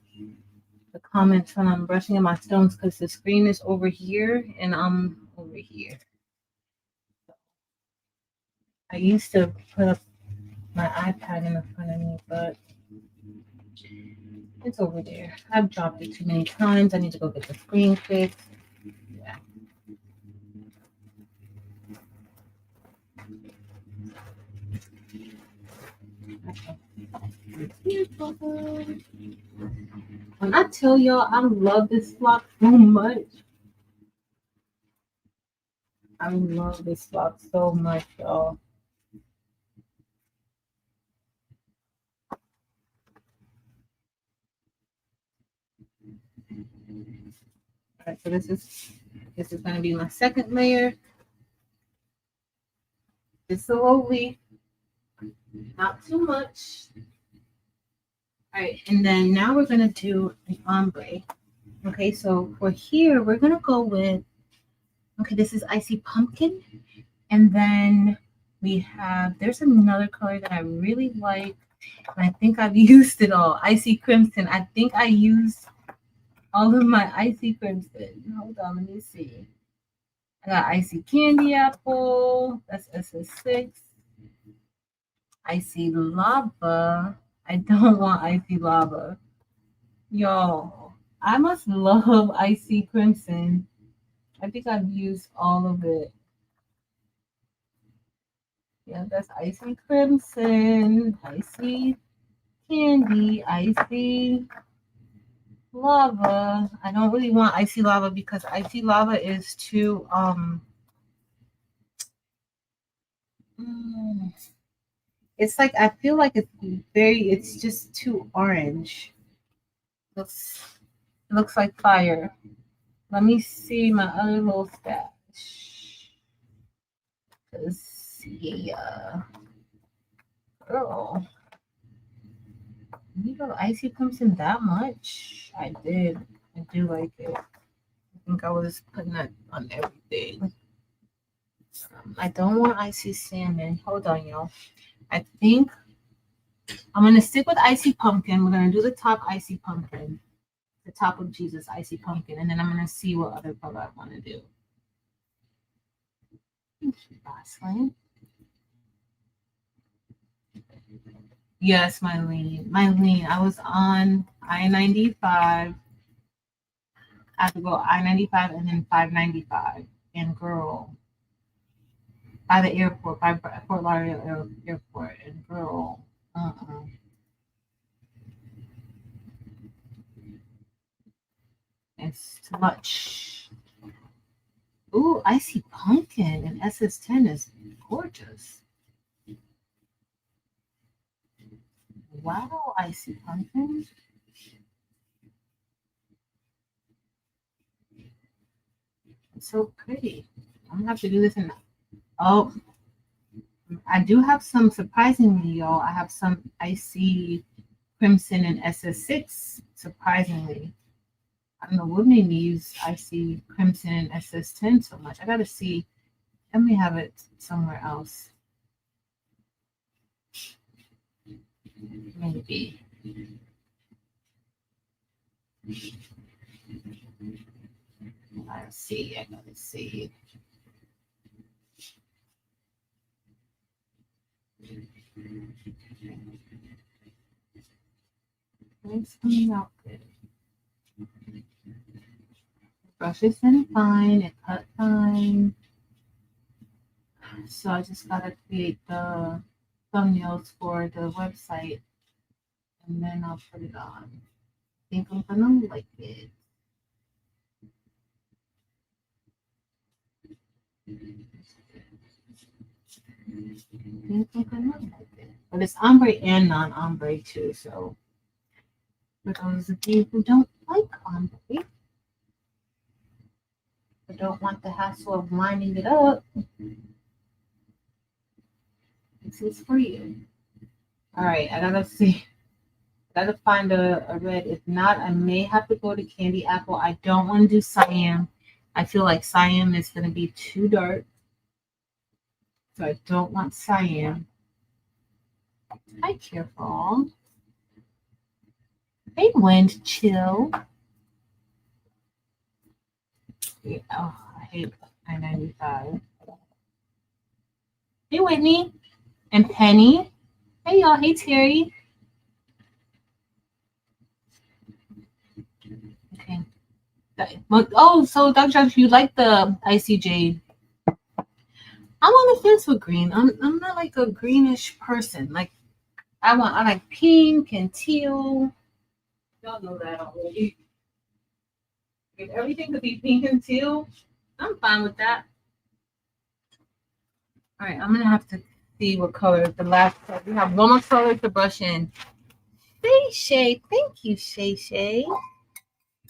the comments when I'm brushing in my stones because the screen is over here and I'm over here. I used to put up my iPad in front of me, but it's over there. I've dropped it too many times. I need to go get the screen fixed. Yeah. When I tell y'all I love this block so much. I love this block so much, y'all. All right, so this is going to be my second layer. Just slowly, not too much. All right, and then now we're going to do an ombre. Okay, so for here, we're going to go with, okay, this is Icy Pumpkin. And then we have, there's another color that I really like. And I think I've used it all. Icy Crimson. I think I used all of my Icy Crimson. Hold on, let me see. I got Icy Candy Apple. That's SS6. Icy Lava. I don't want Icy Lava. Y'all, I must love Icy Crimson. I think I've used all of it. Yeah, that's Icy Crimson, Icy Candy, Icy Lava. I don't really want Icy Lava because Icy Lava is too It's like I feel like it's just too orange. It looks like fire. Let me see my other little stash. Cause yeah, girl, you know, icy crimson that much. I did. I do like it. I think I was putting that on everything. I don't want icy salmon. Hold on, y'all. I think I'm gonna stick with icy pumpkin. We're gonna do the top icy pumpkin, the top of Jesus icy pumpkin, and then I'm gonna see what other color I want to do. Lastly. Yes, Mylene. I was on I-95. I have to go I-95 and then 595. And girl, by the airport, by Fort Lauderdale Airport. And girl, it's too much. Ooh, icy pumpkin and SS10 is gorgeous. Wow, icy pumpkin. It's so pretty. I'm gonna have to do this in. Oh, I do have some, surprisingly, y'all. I have some icy crimson and SS6. Surprisingly, I don't know what made me use icy crimson and SS10 so much. I gotta see. Let me have it somewhere else. Maybe. Let's see. I gotta see. It's coming out good. Brush is in fine. It cut fine. So I just gotta create the thumbnails for the website, and then I'll put it on. I think I'm gonna like it. But it's ombre and non-ombre too. So for those of you who don't like ombre, but don't want the hassle of lining it up, this is for you. All right, I gotta see. I gotta find a red. If not, I may have to go to candy apple. I don't want to do cyan. I feel like cyan is gonna be too dark. So I don't want cyan. Hi, careful. Hey, wind chill. Yeah, oh, I hate I-95. Hey, Whitney and Penny. Hey, y'all. Hey, Terry. Okay. Oh, so Dr. Josh, you like the Icy Jade? I'm on the fence with green. I'm not like a greenish person. Like I like pink and teal. Y'all know that already. If everything could be pink and teal, I'm fine with that. All right, I'm gonna have to see what color the last. We have one more color to brush in. Shay Shay, thank you, Shay Shay.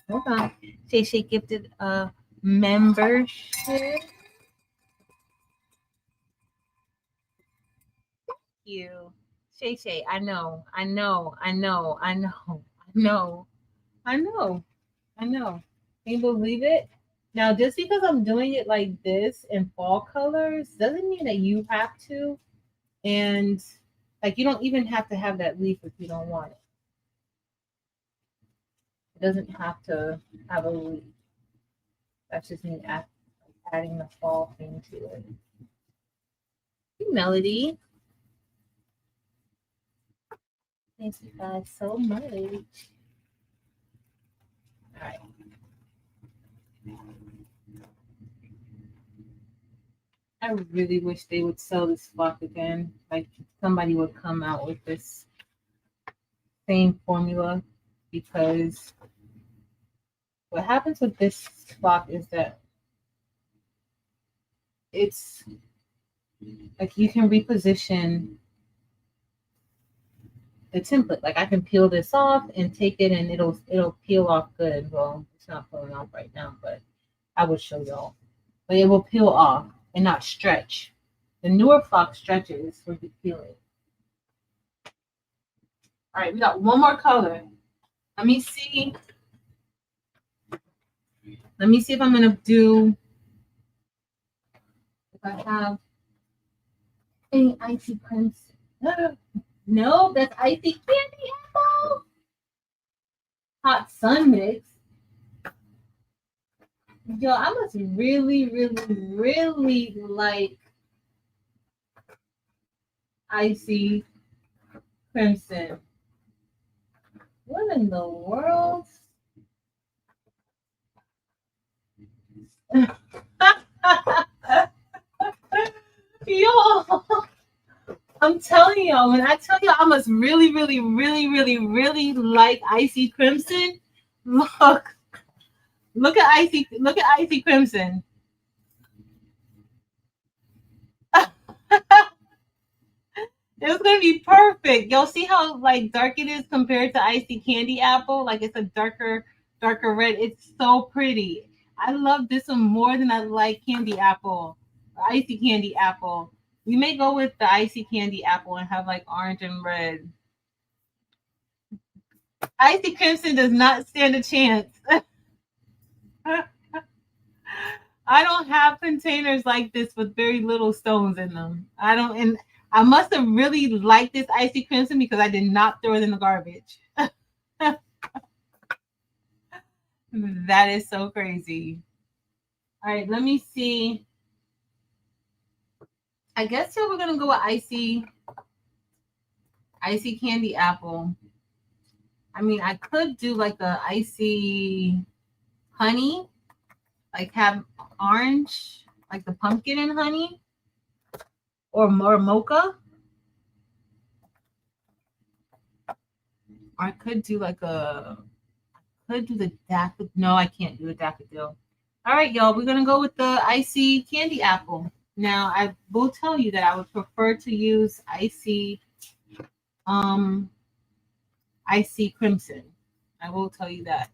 Hold on, Shay Shay gifted a membership. You, Shay Shay. I know. Can you believe it? Now, just because I'm doing it like this in fall colors doesn't mean that you have to. And like you don't even have to have that leaf if you don't want it. It doesn't have to have a leaf. That's just me adding the fall thing to it. Hey, Melody. Thank you guys so much. All right. I really wish they would sell this flock again. Like somebody would come out with this same formula, because what happens with this flock is that it's Like you can reposition the template. Like I can peel this off and take it and it'll peel off good. Well, it's not peeling off right now, but I will show y'all. But it will peel off and not stretch. The newer flock stretches when you peel it. All right, we got one more color. Let me see. Let me see if I'm gonna do, if I have any icy crimson. No, that's icy candy apple. Hot sun mix. Yo, I must really, really, really like icy crimson. What in the world? Yo, I'm telling y'all, when I tell y'all I must really, really, really, really, really like icy crimson, look at icy crimson. It's gonna be perfect. Y'all see how like dark it is compared to icy candy apple? Like it's a darker red. It's so pretty. I love this one more than I like candy apple, icy candy apple. We may go with the icy candy apple and have like orange and red. Icy crimson does not stand a chance. I don't have containers like this with very little stones in them. I don't, and I must have really liked this icy crimson because I did not throw it in the garbage. That is so crazy. All right, let me see. I guess we're gonna go with icy candy apple. I mean, I could do like a icy honey, like have orange, like the pumpkin and honey, or more mocha. Or I could do like could do the daffodil. No, I can't do a daffodil. All right, y'all, we're gonna go with the icy candy apple. Now, I will tell you that I would prefer to use icy crimson. I will tell you that.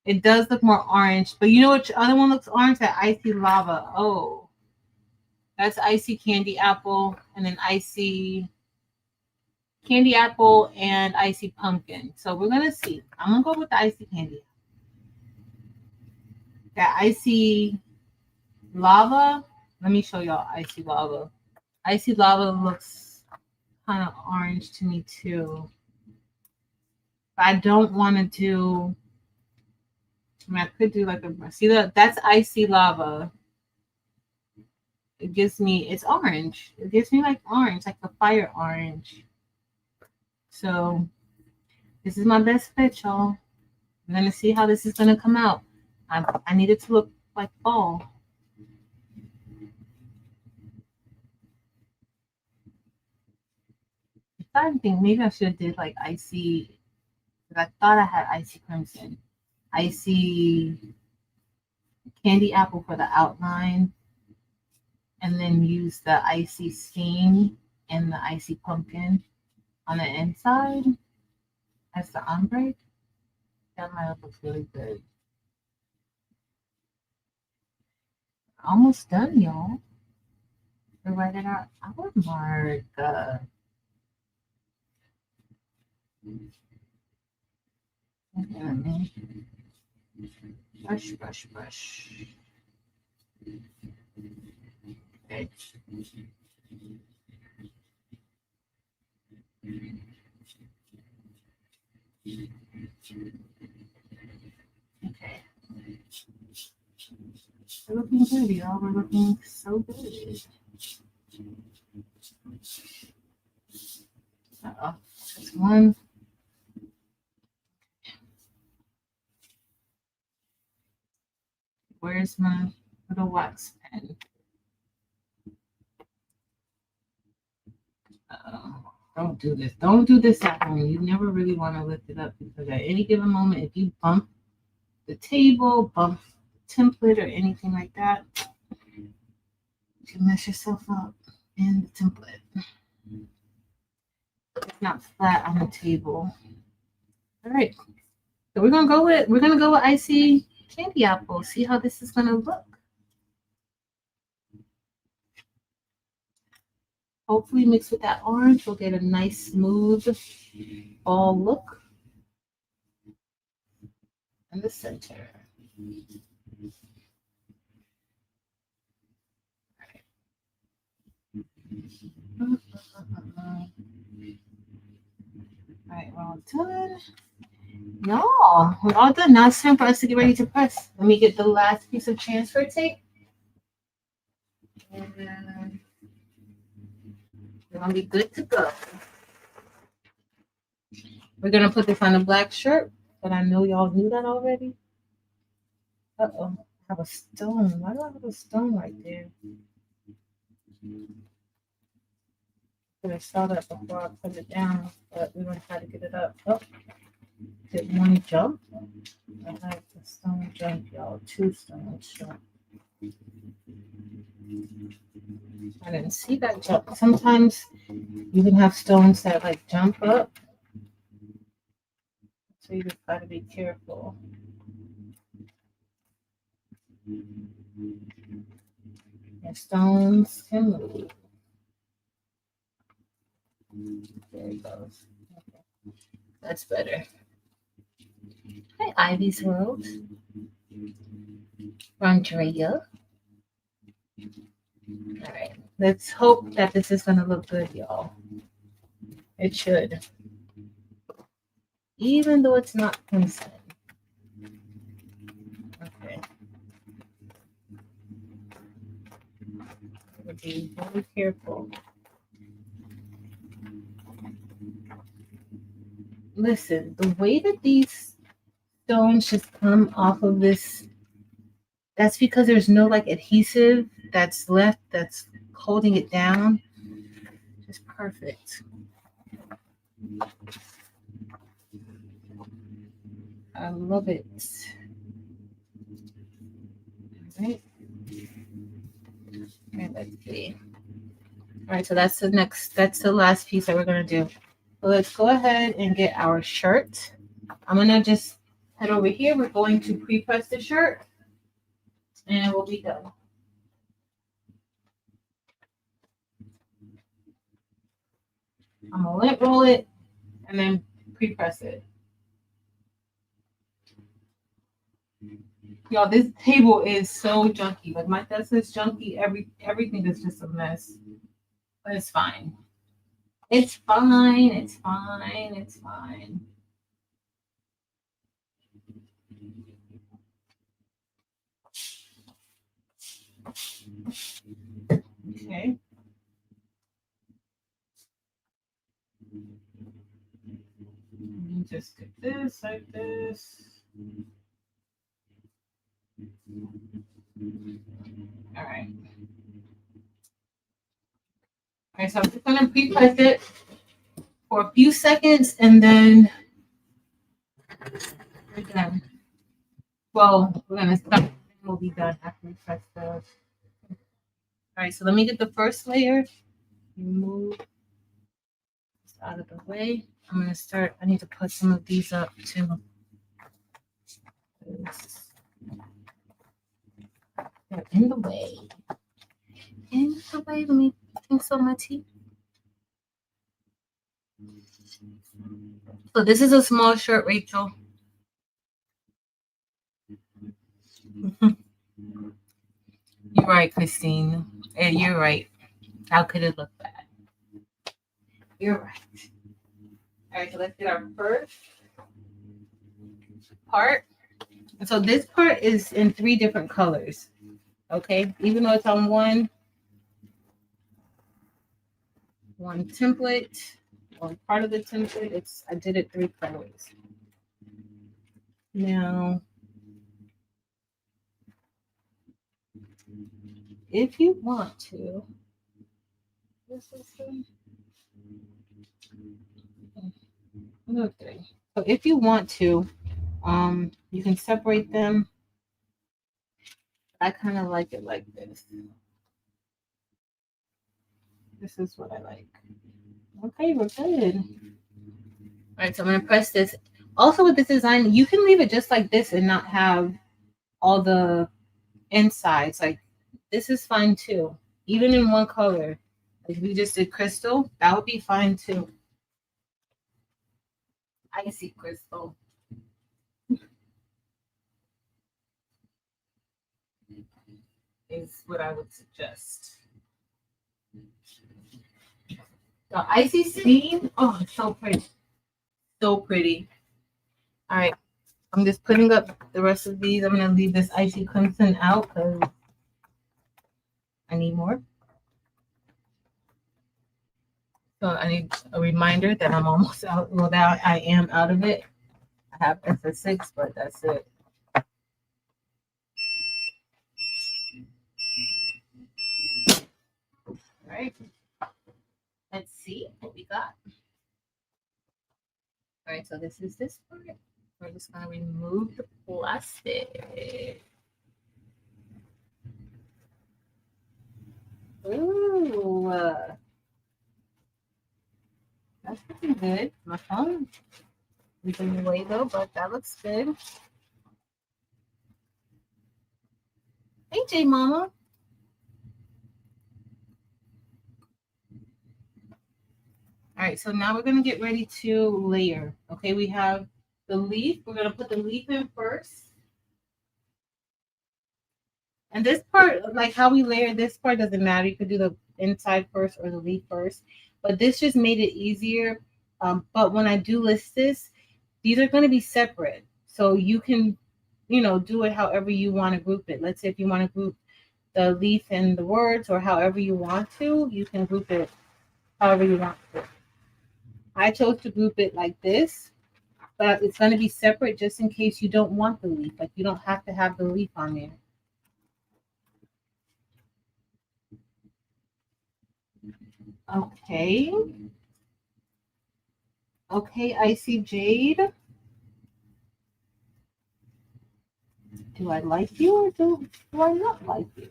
It does look more orange, but you know which other one looks orange? That icy lava. Oh, that's icy candy apple, and then icy candy apple and icy pumpkin. So we're gonna see. I'm gonna go with the icy candy. That icy lava. Let me show y'all icy lava. Icy lava looks kind of orange to me too. But I don't want to do. I mean, I could do like a. See that? That's icy lava. It gives me. It's orange. It gives me like orange, like a fire orange. So this is my best fit, y'all. I'm gonna see how this is gonna come out. I need it to look like fall. I think maybe I should have did like icy, because I thought I had icy crimson, icy candy apple for the outline, and then use the icy steam and the icy pumpkin on the inside as the ombre. That might look really good. Almost done, y'all. To write it out, I would mark. Brush, brush, brush. Okay. Okay. We're looking good, y'all. We're looking so good. Uh-oh. Just one. Where's my little wax pen? Uh-oh. Don't do this. Don't do this at home. You never really want to lift it up because at any given moment, if you bump the table, bump the template, or anything like that, can mess yourself up in the template. It's not flat on the table. All right. So we're gonna go with icy candy apple. See how this is gonna look. Hopefully mixed with that orange, we'll get a nice smooth ball look in the center. All right, we're all done. No, we're all done. Now it's time for us to get ready to press. Let me get the last piece of transfer tape. And we're gonna be good to go. We're gonna put this on a black shirt, but I know y'all knew that already. Uh-oh, I have a stone. Why do I have a stone right there? I saw that before I put it down, but we're gonna try to get it up. Oh, did one jump? I have a stone jump, y'all. 2 stones jump. I didn't see that jump. Sometimes you can have stones that like jump up. So you just gotta be careful. And stones can move. There it goes. Okay. That's better. Hi, Ivy's World. Andrea. All right. Let's hope that this is gonna look good, y'all. It should. Even though it's not consent. Okay. Be very careful. Listen, the way that these stones just come off of this, that's because there's no like adhesive that's left that's holding it down. Just perfect. I love it. All right. Okay, let's see. All right, so that's the last piece that we're gonna do. So let's go ahead and get our shirt. I'm gonna just head over here. We're going to pre-press the shirt and we'll be done. I'm gonna lint roll it and then pre-press it. Y'all, this table is so junky. Like my desk is junky. Everything is just a mess. But it's fine. It's fine. It's fine. It's fine. Okay. Just get this like this. All right. All right, so I'm just gonna pre-press it for a few seconds and then we're done. Well, we're gonna stop and we'll be done after we press the. All right, so let me get the first layer. Move this out of the way. I'm gonna start. I need to put some of these up too. They're in the way. In the way. Let me think so my tea. So this is a small shirt, Rachel. You're right, Christine. You're right. How could it look bad? You're right. All right, so let's get our first part. So this part is in 3 different colors. Okay, even though it's on one template, or part of the template, I did it 3 colors. Now, if you want to, okay. So if you want to, you can separate them. I kind of like it like this. This is what I like. Okay, we're good. All right, so I'm gonna press this. Also with this design, you can leave it just like this and not have all the insides. Like this is fine too. Even in one color. Like we just did crystal, that would be fine too. Icy crystal. Is what I would suggest. The icy steam, oh, it's so pretty. So pretty. All right, I'm just putting up the rest of these. I'm gonna leave this icy crimson out because I need more. So I need a reminder that I'm almost out. Well, now I am out of it. I have SS6, but that's it. All right. Let's see what we got. All right, so this is this part. We're just gonna remove the plastic. Ooh, that's looking good. My phone is in the way though, but that looks good. Hey, J Mama. All right, so now we're gonna get ready to layer. Okay, we have the leaf. We're gonna put the leaf in first. And this part, like how we layer this part doesn't matter. You could do the inside first or the leaf first, but this just made it easier. But when I do list this, these are going to be separate. So you can, do it however you want to group it. Let's say if you want to group the leaf and the words or however you want to, you can group it however you want to. I chose to group it like this, but it's going to be separate just in case you don't want the leaf. Like you don't have to have the leaf on there. Okay. Okay, Icy Jade. Do I like you or do I not like you?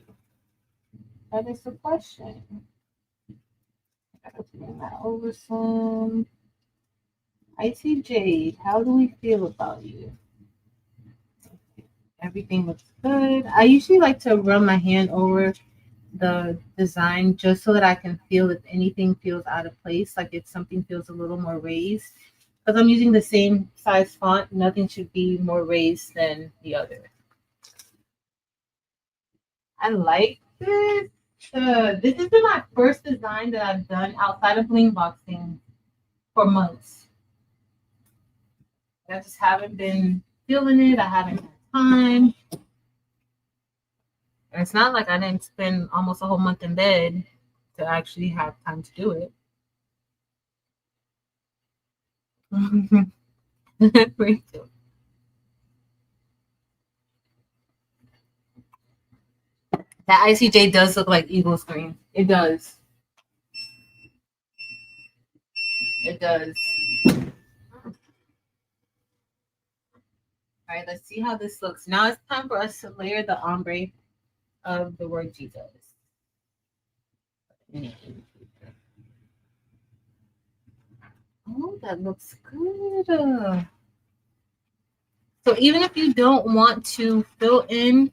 That is the question. I gotta bring that over some. Icy Jade, how do we feel about you? Everything looks good. I usually like to run my hand over the design just so that I can feel if anything feels out of place, like if something feels a little more raised. Because I'm using the same size font, nothing should be more raised than the other. I like this. This has been my first design that I've done outside of bling boxing for months. I just haven't been feeling it. I haven't had time. And it's not like I didn't spend almost a whole month in bed to actually have time to do it. Great. That ICJ does look like Eagle's green. It does. It does. All right, let's see how this looks. Now it's time for us to layer the ombre of the word Jesus. Oh, that looks good. So even if you don't want to fill in,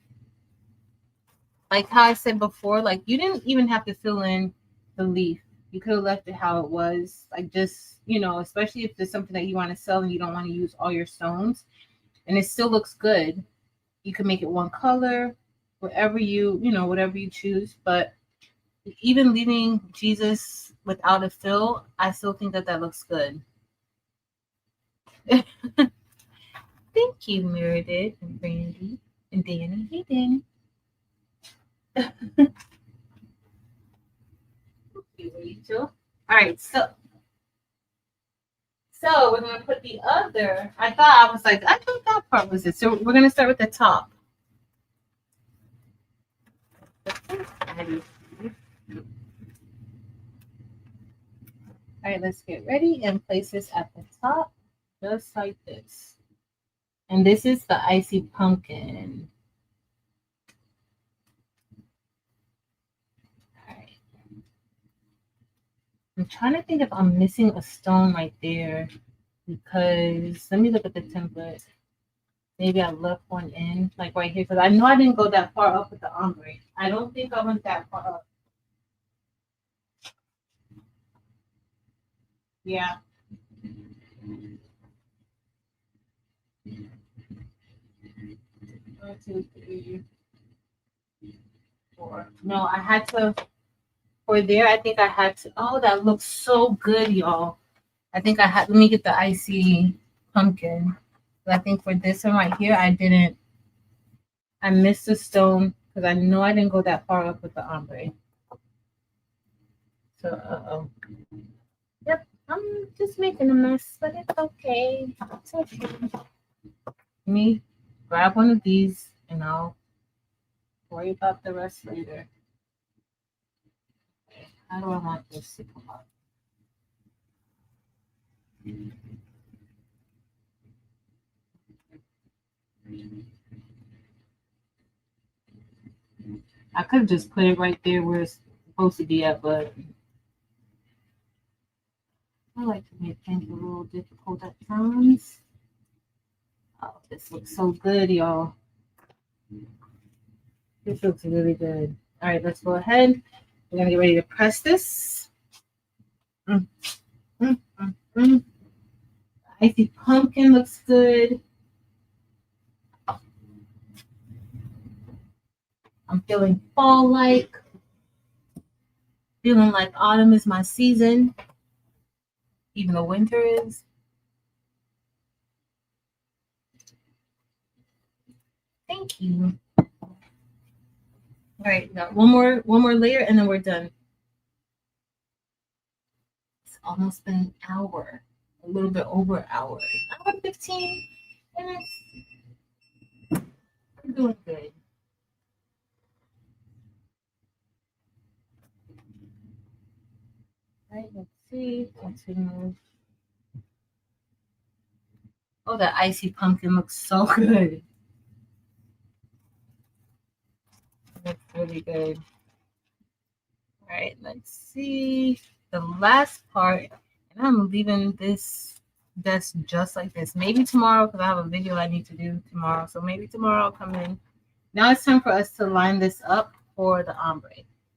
like how I said before, like you didn't even have to fill in the leaf. You could have left it how it was. Like just, especially if there's something that you want to sell and you don't want to use all your stones and it still looks good. You can make it one color, whatever whatever you choose. But even leaving Jesus without a fill, I still think that looks good. Thank you, Meredith and Brandy and Danny. Hey, Danny. Thank you, Rachel. All right, so we're gonna put the other. I thought that part was it. So we're gonna start with the top. All right, let's get ready and place this at the top, just like this. And this is the icy pumpkin. All right. I'm trying to think if I'm missing a stone right there, because let me look at the template. Maybe I left one in, like right here, because I know I didn't go that far up with the ombre. I don't think I went that far up. Yeah. 1, 2, 3, 4. No, I had to, for there, I think I had to, oh, that looks so good, y'all. I think I had, let me get the icy pumpkin. But I think for this one right here, I missed a stone because I know I didn't go that far up with the ombre. So, uh-oh. Yep, I'm just making a mess, but it's okay. It's okay. Let me grab one of these and I'll worry about the rest later. How do I want this to come up? I could have just put it right there where it's supposed to be at, but I like to make things a little difficult at times. Oh, this looks so good, y'all. This looks really good. All right, let's go ahead. We're gonna get ready to press this. Icy pumpkin looks good. I'm feeling fall-like. Feeling like autumn is my season, even though winter is. Thank you. All right, got one more layer and then we're done. It's almost been an hour, a little bit over an hour. Hour 15 minutes. We're doing good. All right, let's see. Continue. Oh, that icy pumpkin looks so good. Looks really good. All right, let's see the last part. And I'm leaving this desk just like this. Maybe tomorrow, because I have a video I need to do tomorrow. So maybe tomorrow I'll come in. Now it's time for us to line this up for the ombre.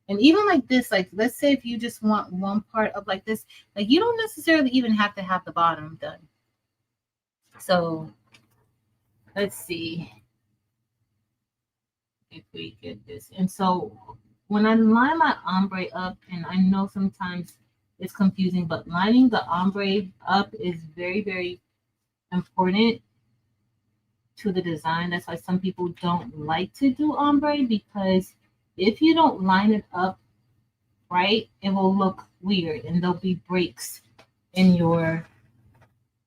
And even like this, like let's say if you just want one part up like this, like you don't necessarily even have to have the bottom done. So let's see if we get this. And so when I line my ombre up, and I know sometimes it's confusing, but lining the ombre up is very, very important to the design. That's why some people don't like to do ombre, because if you don't line it up right, it will look weird and there'll be breaks in your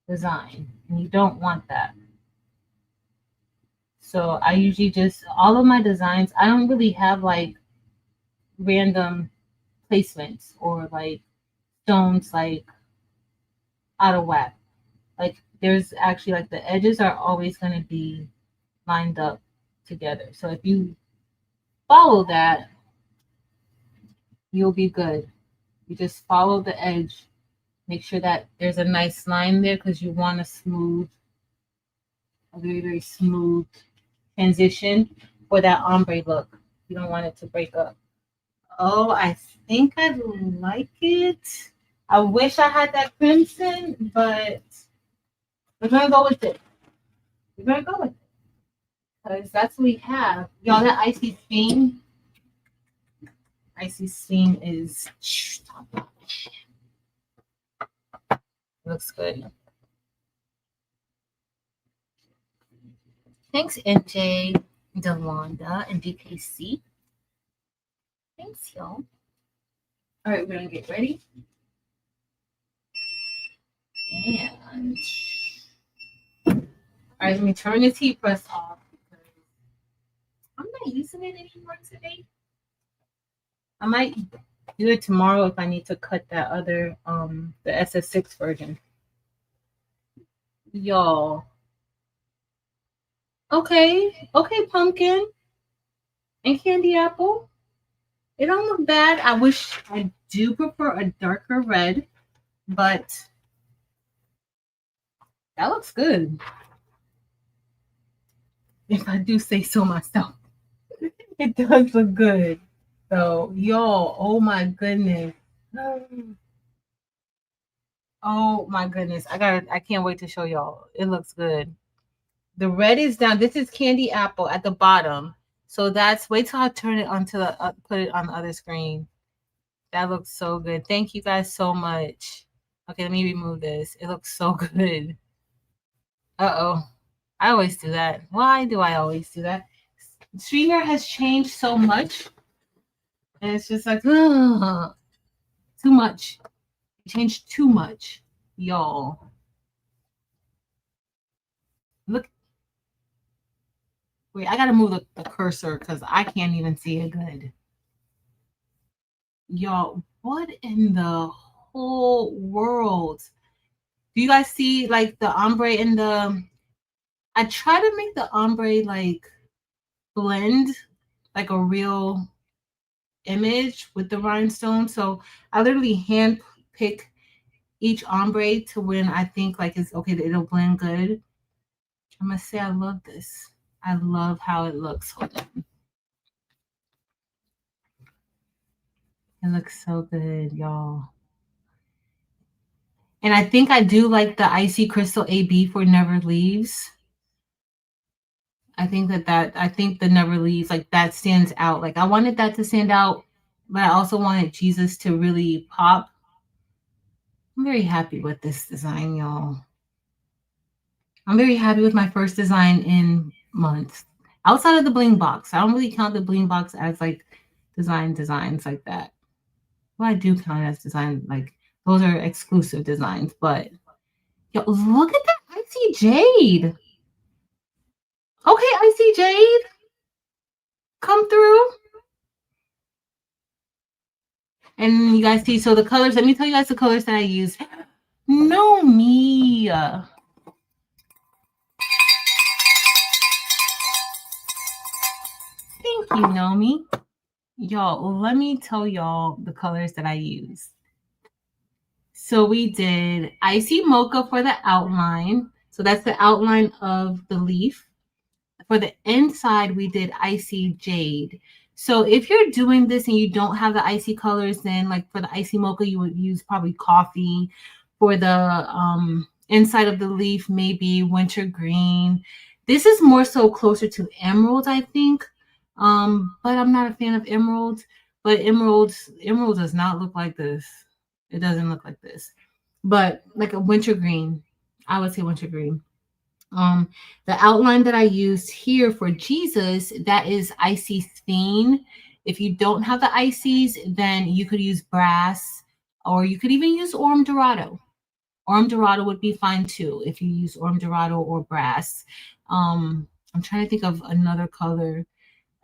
design, and you don't want that. So I usually just, all of my designs, I don't really have like random placements or like stones like out of whack. Like there's actually like the edges are always going to be lined up together. So if you follow that, you'll be good. You just follow the edge. Make sure that there's a nice line there, because you want a very, very smooth transition for that ombre look. You don't want it to break up. Oh, I think I like it. I wish I had that crimson, but we're gonna go with it. We're gonna go with it, because that's what we have. Y'all, that icy steam. Icy steam is looks good. Thanks, NJ, Delonda, and DKC. Thanks, y'all. All right, we're gonna get ready. And all right, let me turn this heat press off because I'm not using it anymore today. I might do it tomorrow if I need to cut that other the SS6 version. Y'all. Okay, pumpkin and candy apple. It don't look bad. I wish I do prefer a darker red, but that looks good. If I do say so myself. It does look good. So, y'all, oh my goodness. Oh my goodness. I can't wait to show y'all. It looks good. The red is down. This is candy apple at the bottom. So that's, wait till I turn it onto the, put it on the other screen. That looks so good. Thank you guys so much. Okay, let me remove this. It looks so good. Uh-oh. I always do that. Why do I always do that? Streamer has changed so much. And it's just like, ugh, too much. It changed too much. Y'all. Look. Wait, I gotta move the cursor because I can't even see it good. Y'all, what in the whole world? Do you guys see like the ombre in the, I try to make the ombre like blend like a real image with the rhinestone. So I literally hand pick each ombre to when I think like it's okay that it'll blend good. I must say I love this. I love how it looks. Hold on. It looks so good, y'all. And I think I do like the Icy Crystal AB for Never Leaves. I think I think the Never Leaves, like that stands out. Like I wanted that to stand out, but I also wanted Jesus to really pop. I'm very happy with this design, y'all. I'm very happy with my first design in months. Outside of the bling box. I don't really count the bling box as like designs like that. Well, I do count it as design, like those are exclusive designs, but yo, look at that Icy Jade. Okay, Icy Jade. Come through. And you guys see, so the colors, let me tell you guys the colors that I use. No me. Thank you, Nomi. Y'all, let me tell y'all the colors that I use. So we did Icy Mocha for the outline. So that's the outline of the leaf. For the inside, we did Icy Jade. So if you're doing this and you don't have the icy colors, then like for the Icy Mocha, you would use probably coffee. For the inside of the leaf, maybe winter green. This is more so closer to emerald, I think. But I'm not a fan of emerald. But emerald does not look like this. It doesn't look like this. But like a winter green, I would say winter green. The outline that I used here for Jesus, that is Icy Steen. If you don't have the ices, then you could use brass, or you could even use Orm Dorado. Orm Dorado would be fine too if you use Orm Dorado or brass. I'm trying to think of another color.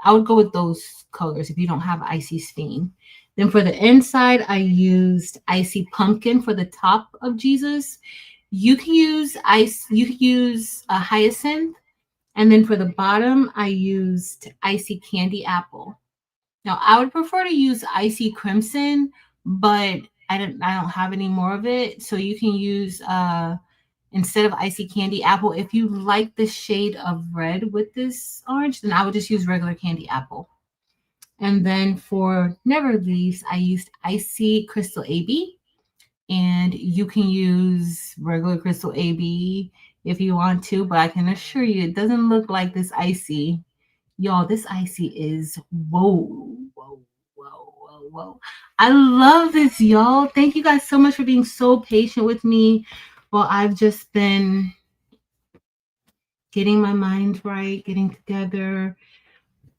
I would go with those colors if you don't have Icy Steen. Then for the inside, I used Icy Pumpkin for the top of Jesus. You can use a hyacinth, and then for the bottom, I used Icy Candy Apple. Now I would prefer to use Icy Crimson, but I don't have any more of it. So you can use instead of Icy Candy Apple, if you like the shade of red with this orange, then I would just use regular Candy Apple. And then for Never Leaves, I used Icy Crystal AB. And you can use regular Crystal AB if you want to, but I can assure you it doesn't look like this Icy. Y'all, this Icy is whoa, whoa, whoa, whoa, whoa. I love this, y'all. Thank you guys so much for being so patient with me while I've just been getting my mind right, getting together,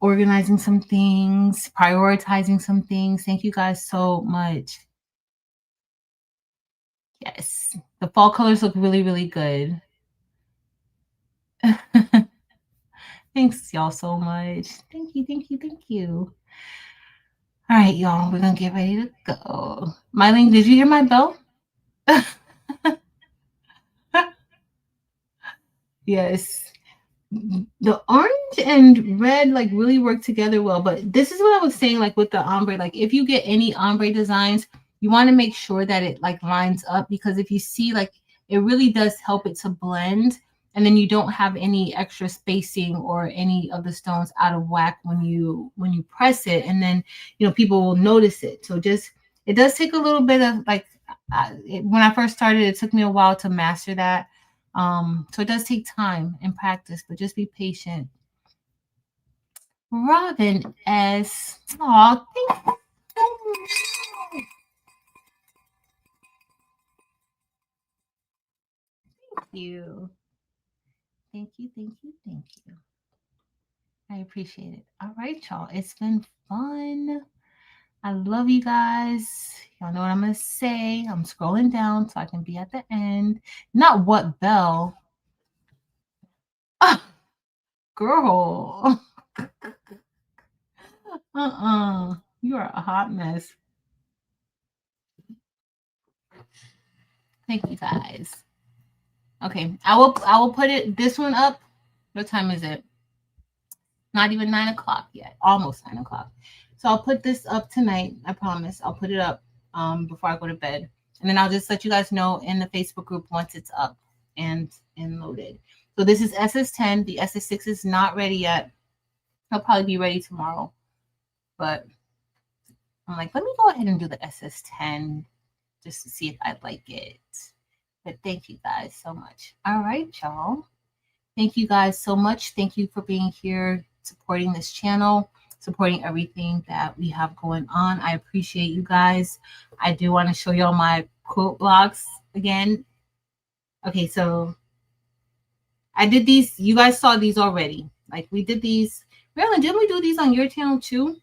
organizing some things, prioritizing some things. Thank you guys so much. Yes, the fall colors look really, really good. Thanks, y'all, so much. Thank you, thank you, thank you. All right, y'all, we're gonna get ready to go. Mylene, did you hear my bell? Yes. the orange and red like really work together well. But this is what I was saying, like with the ombre, like if you get any ombre designs, you want to make sure that it like lines up, because if you see, like, it really does help it to blend, and then you don't have any extra spacing or any of the stones out of whack when you press it, and then people will notice it. So just, it does take a little bit of like, when I first started, it took me a while to master that. So it does take time and practice, but just be patient. Robin S. Aw, thank you. Thank you, thank you, thank you. I appreciate it. All right, y'all. It's been fun. I love you guys. Y'all know what I'm going to say. I'm scrolling down so I can be at the end. Not what bell. Ah, girl. You are a hot mess. Thank you guys. Okay, I will put it, this one up. What time is it? Not even 9 o'clock yet. Almost 9 o'clock. So I'll put this up tonight. I promise. I'll put it up before I go to bed, and then I'll just let you guys know in the Facebook group once it's up and loaded. So this is SS10. The SS6 is not ready yet. It'll probably be ready tomorrow, but I'm like, let me go ahead and do the SS10 just to see if I like it. But thank you guys so much. All right, y'all. Thank you guys so much. Thank you for being here, supporting this channel, supporting everything that we have going on. I appreciate you guys. I do want to show y'all my quote blocks again. Okay, so I did these. You guys saw these already. Like, we did these. Marilyn, didn't we do these on your channel too?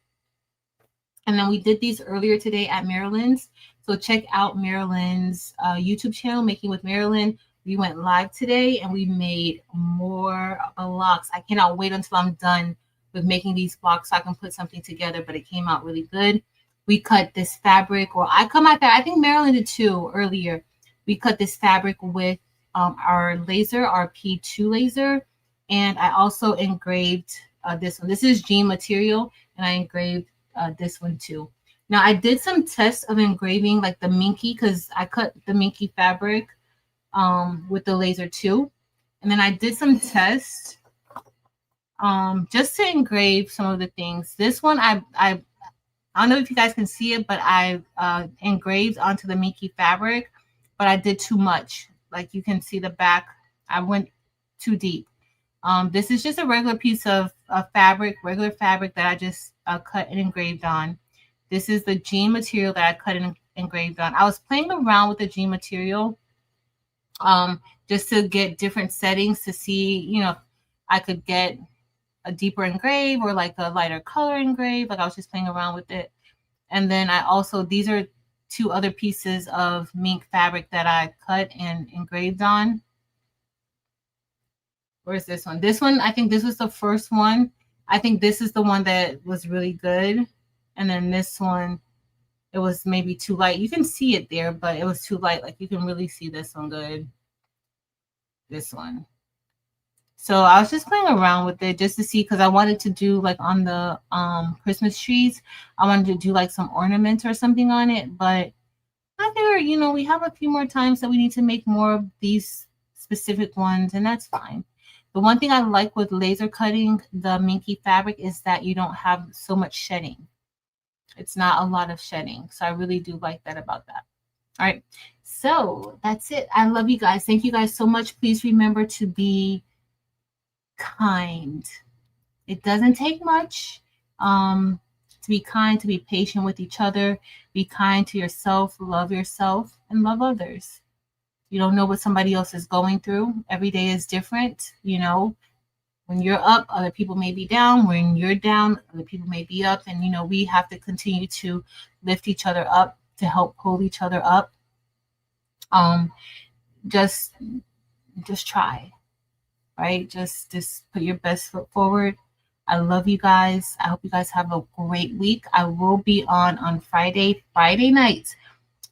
And then we did these earlier today at Marilyn's. So check out Marilyn's YouTube channel, Making with Marilyn. We went live today and we made more blocks. I cannot wait until I'm done with making these blocks so I can put something together, but it came out really good. We cut this fabric, or I cut my fabric. I think Marilyn did too earlier. We cut this fabric with our laser, our P2 laser. And I also engraved this one. This is jean material, and I engraved this one too. Now I did some tests of engraving like the minky, because I cut the minky fabric with the laser too, and then I did some tests just to engrave some of the things. This one I don't know if you guys can see it, but I engraved onto the minky fabric, but I did too much. Like, you can see the back, I went too deep. This is just a regular piece of fabric, regular fabric that I just cut and engraved on. This is the jean material that I cut and engraved on. I was playing around with the jean material just to get different settings to see, if I could get a deeper engrave or like a lighter color engrave. Like, I was just playing around with it. And then I also, these are two other pieces of mink fabric that I cut and engraved on. Where's this one? This one, I think this was the first one. I think this is the one that was really good. And then this one, it was maybe too light. You can see it there, but it was too light. Like, you can really see this one good. This one. So I was just playing around with it just to see, because I wanted to do like on the Christmas trees, I wanted to do like some ornaments or something on it. But I figure, we have a few more times that we need to make more of these specific ones, and that's fine. The one thing I like with laser cutting the minky fabric is that you don't have so much shedding. It's not a lot of shedding. So I really do like that about that. All right. So that's it. I love you guys. Thank you guys so much. Please remember to be kind. It doesn't take much to be kind, to be patient with each other. Be kind to yourself, and love others. You don't know what somebody else is going through. Every day is different. When you're up, other people may be down. When you're down, other people may be up. And, we have to continue to lift each other up, to help pull each other up. Just try, right? Just put your best foot forward. I love you guys. I hope you guys have a great week. I will be on Friday nights.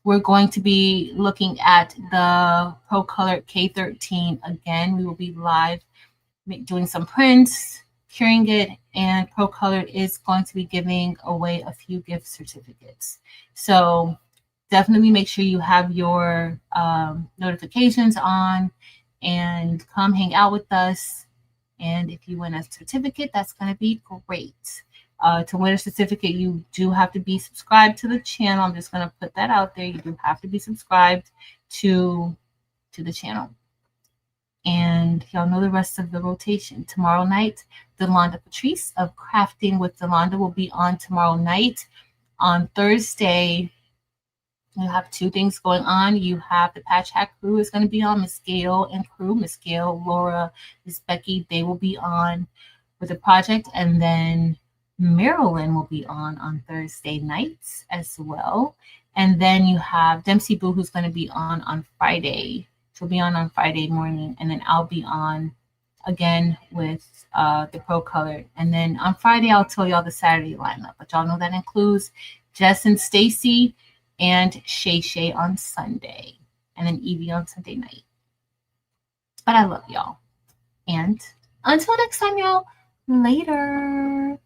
We're going to be looking at the Pro Color K13 again. We will be live doing some prints, curing it, and Pro Colored is going to be giving away a few gift certificates. So definitely make sure you have your notifications on and come hang out with us. And if you win a certificate, that's going to be great. To win a certificate, you do have to be subscribed to the channel. I'm just going to put that out there. You do have to be subscribed to the channel. And y'all know the rest of the rotation. Tomorrow night, Delonda Patrice of Crafting with Delonda will be on tomorrow night. On Thursday, you have two things going on. You have the Patch Hack crew is going to be on. Miss Gail and crew, Miss Gail, Laura, Miss Becky, they will be on with the project. And then Marilyn will be on Thursday nights as well. And then you have Dempsey Boo, who's going to be on Friday. She'll be on Friday morning. And then I'll be on again with the Pro Color. And then on Friday, I'll tell y'all the Saturday lineup. But y'all know that includes Jess and Stacy and Shay Shay on Sunday. And then Evie on Sunday night. But I love y'all. And until next time, y'all, later.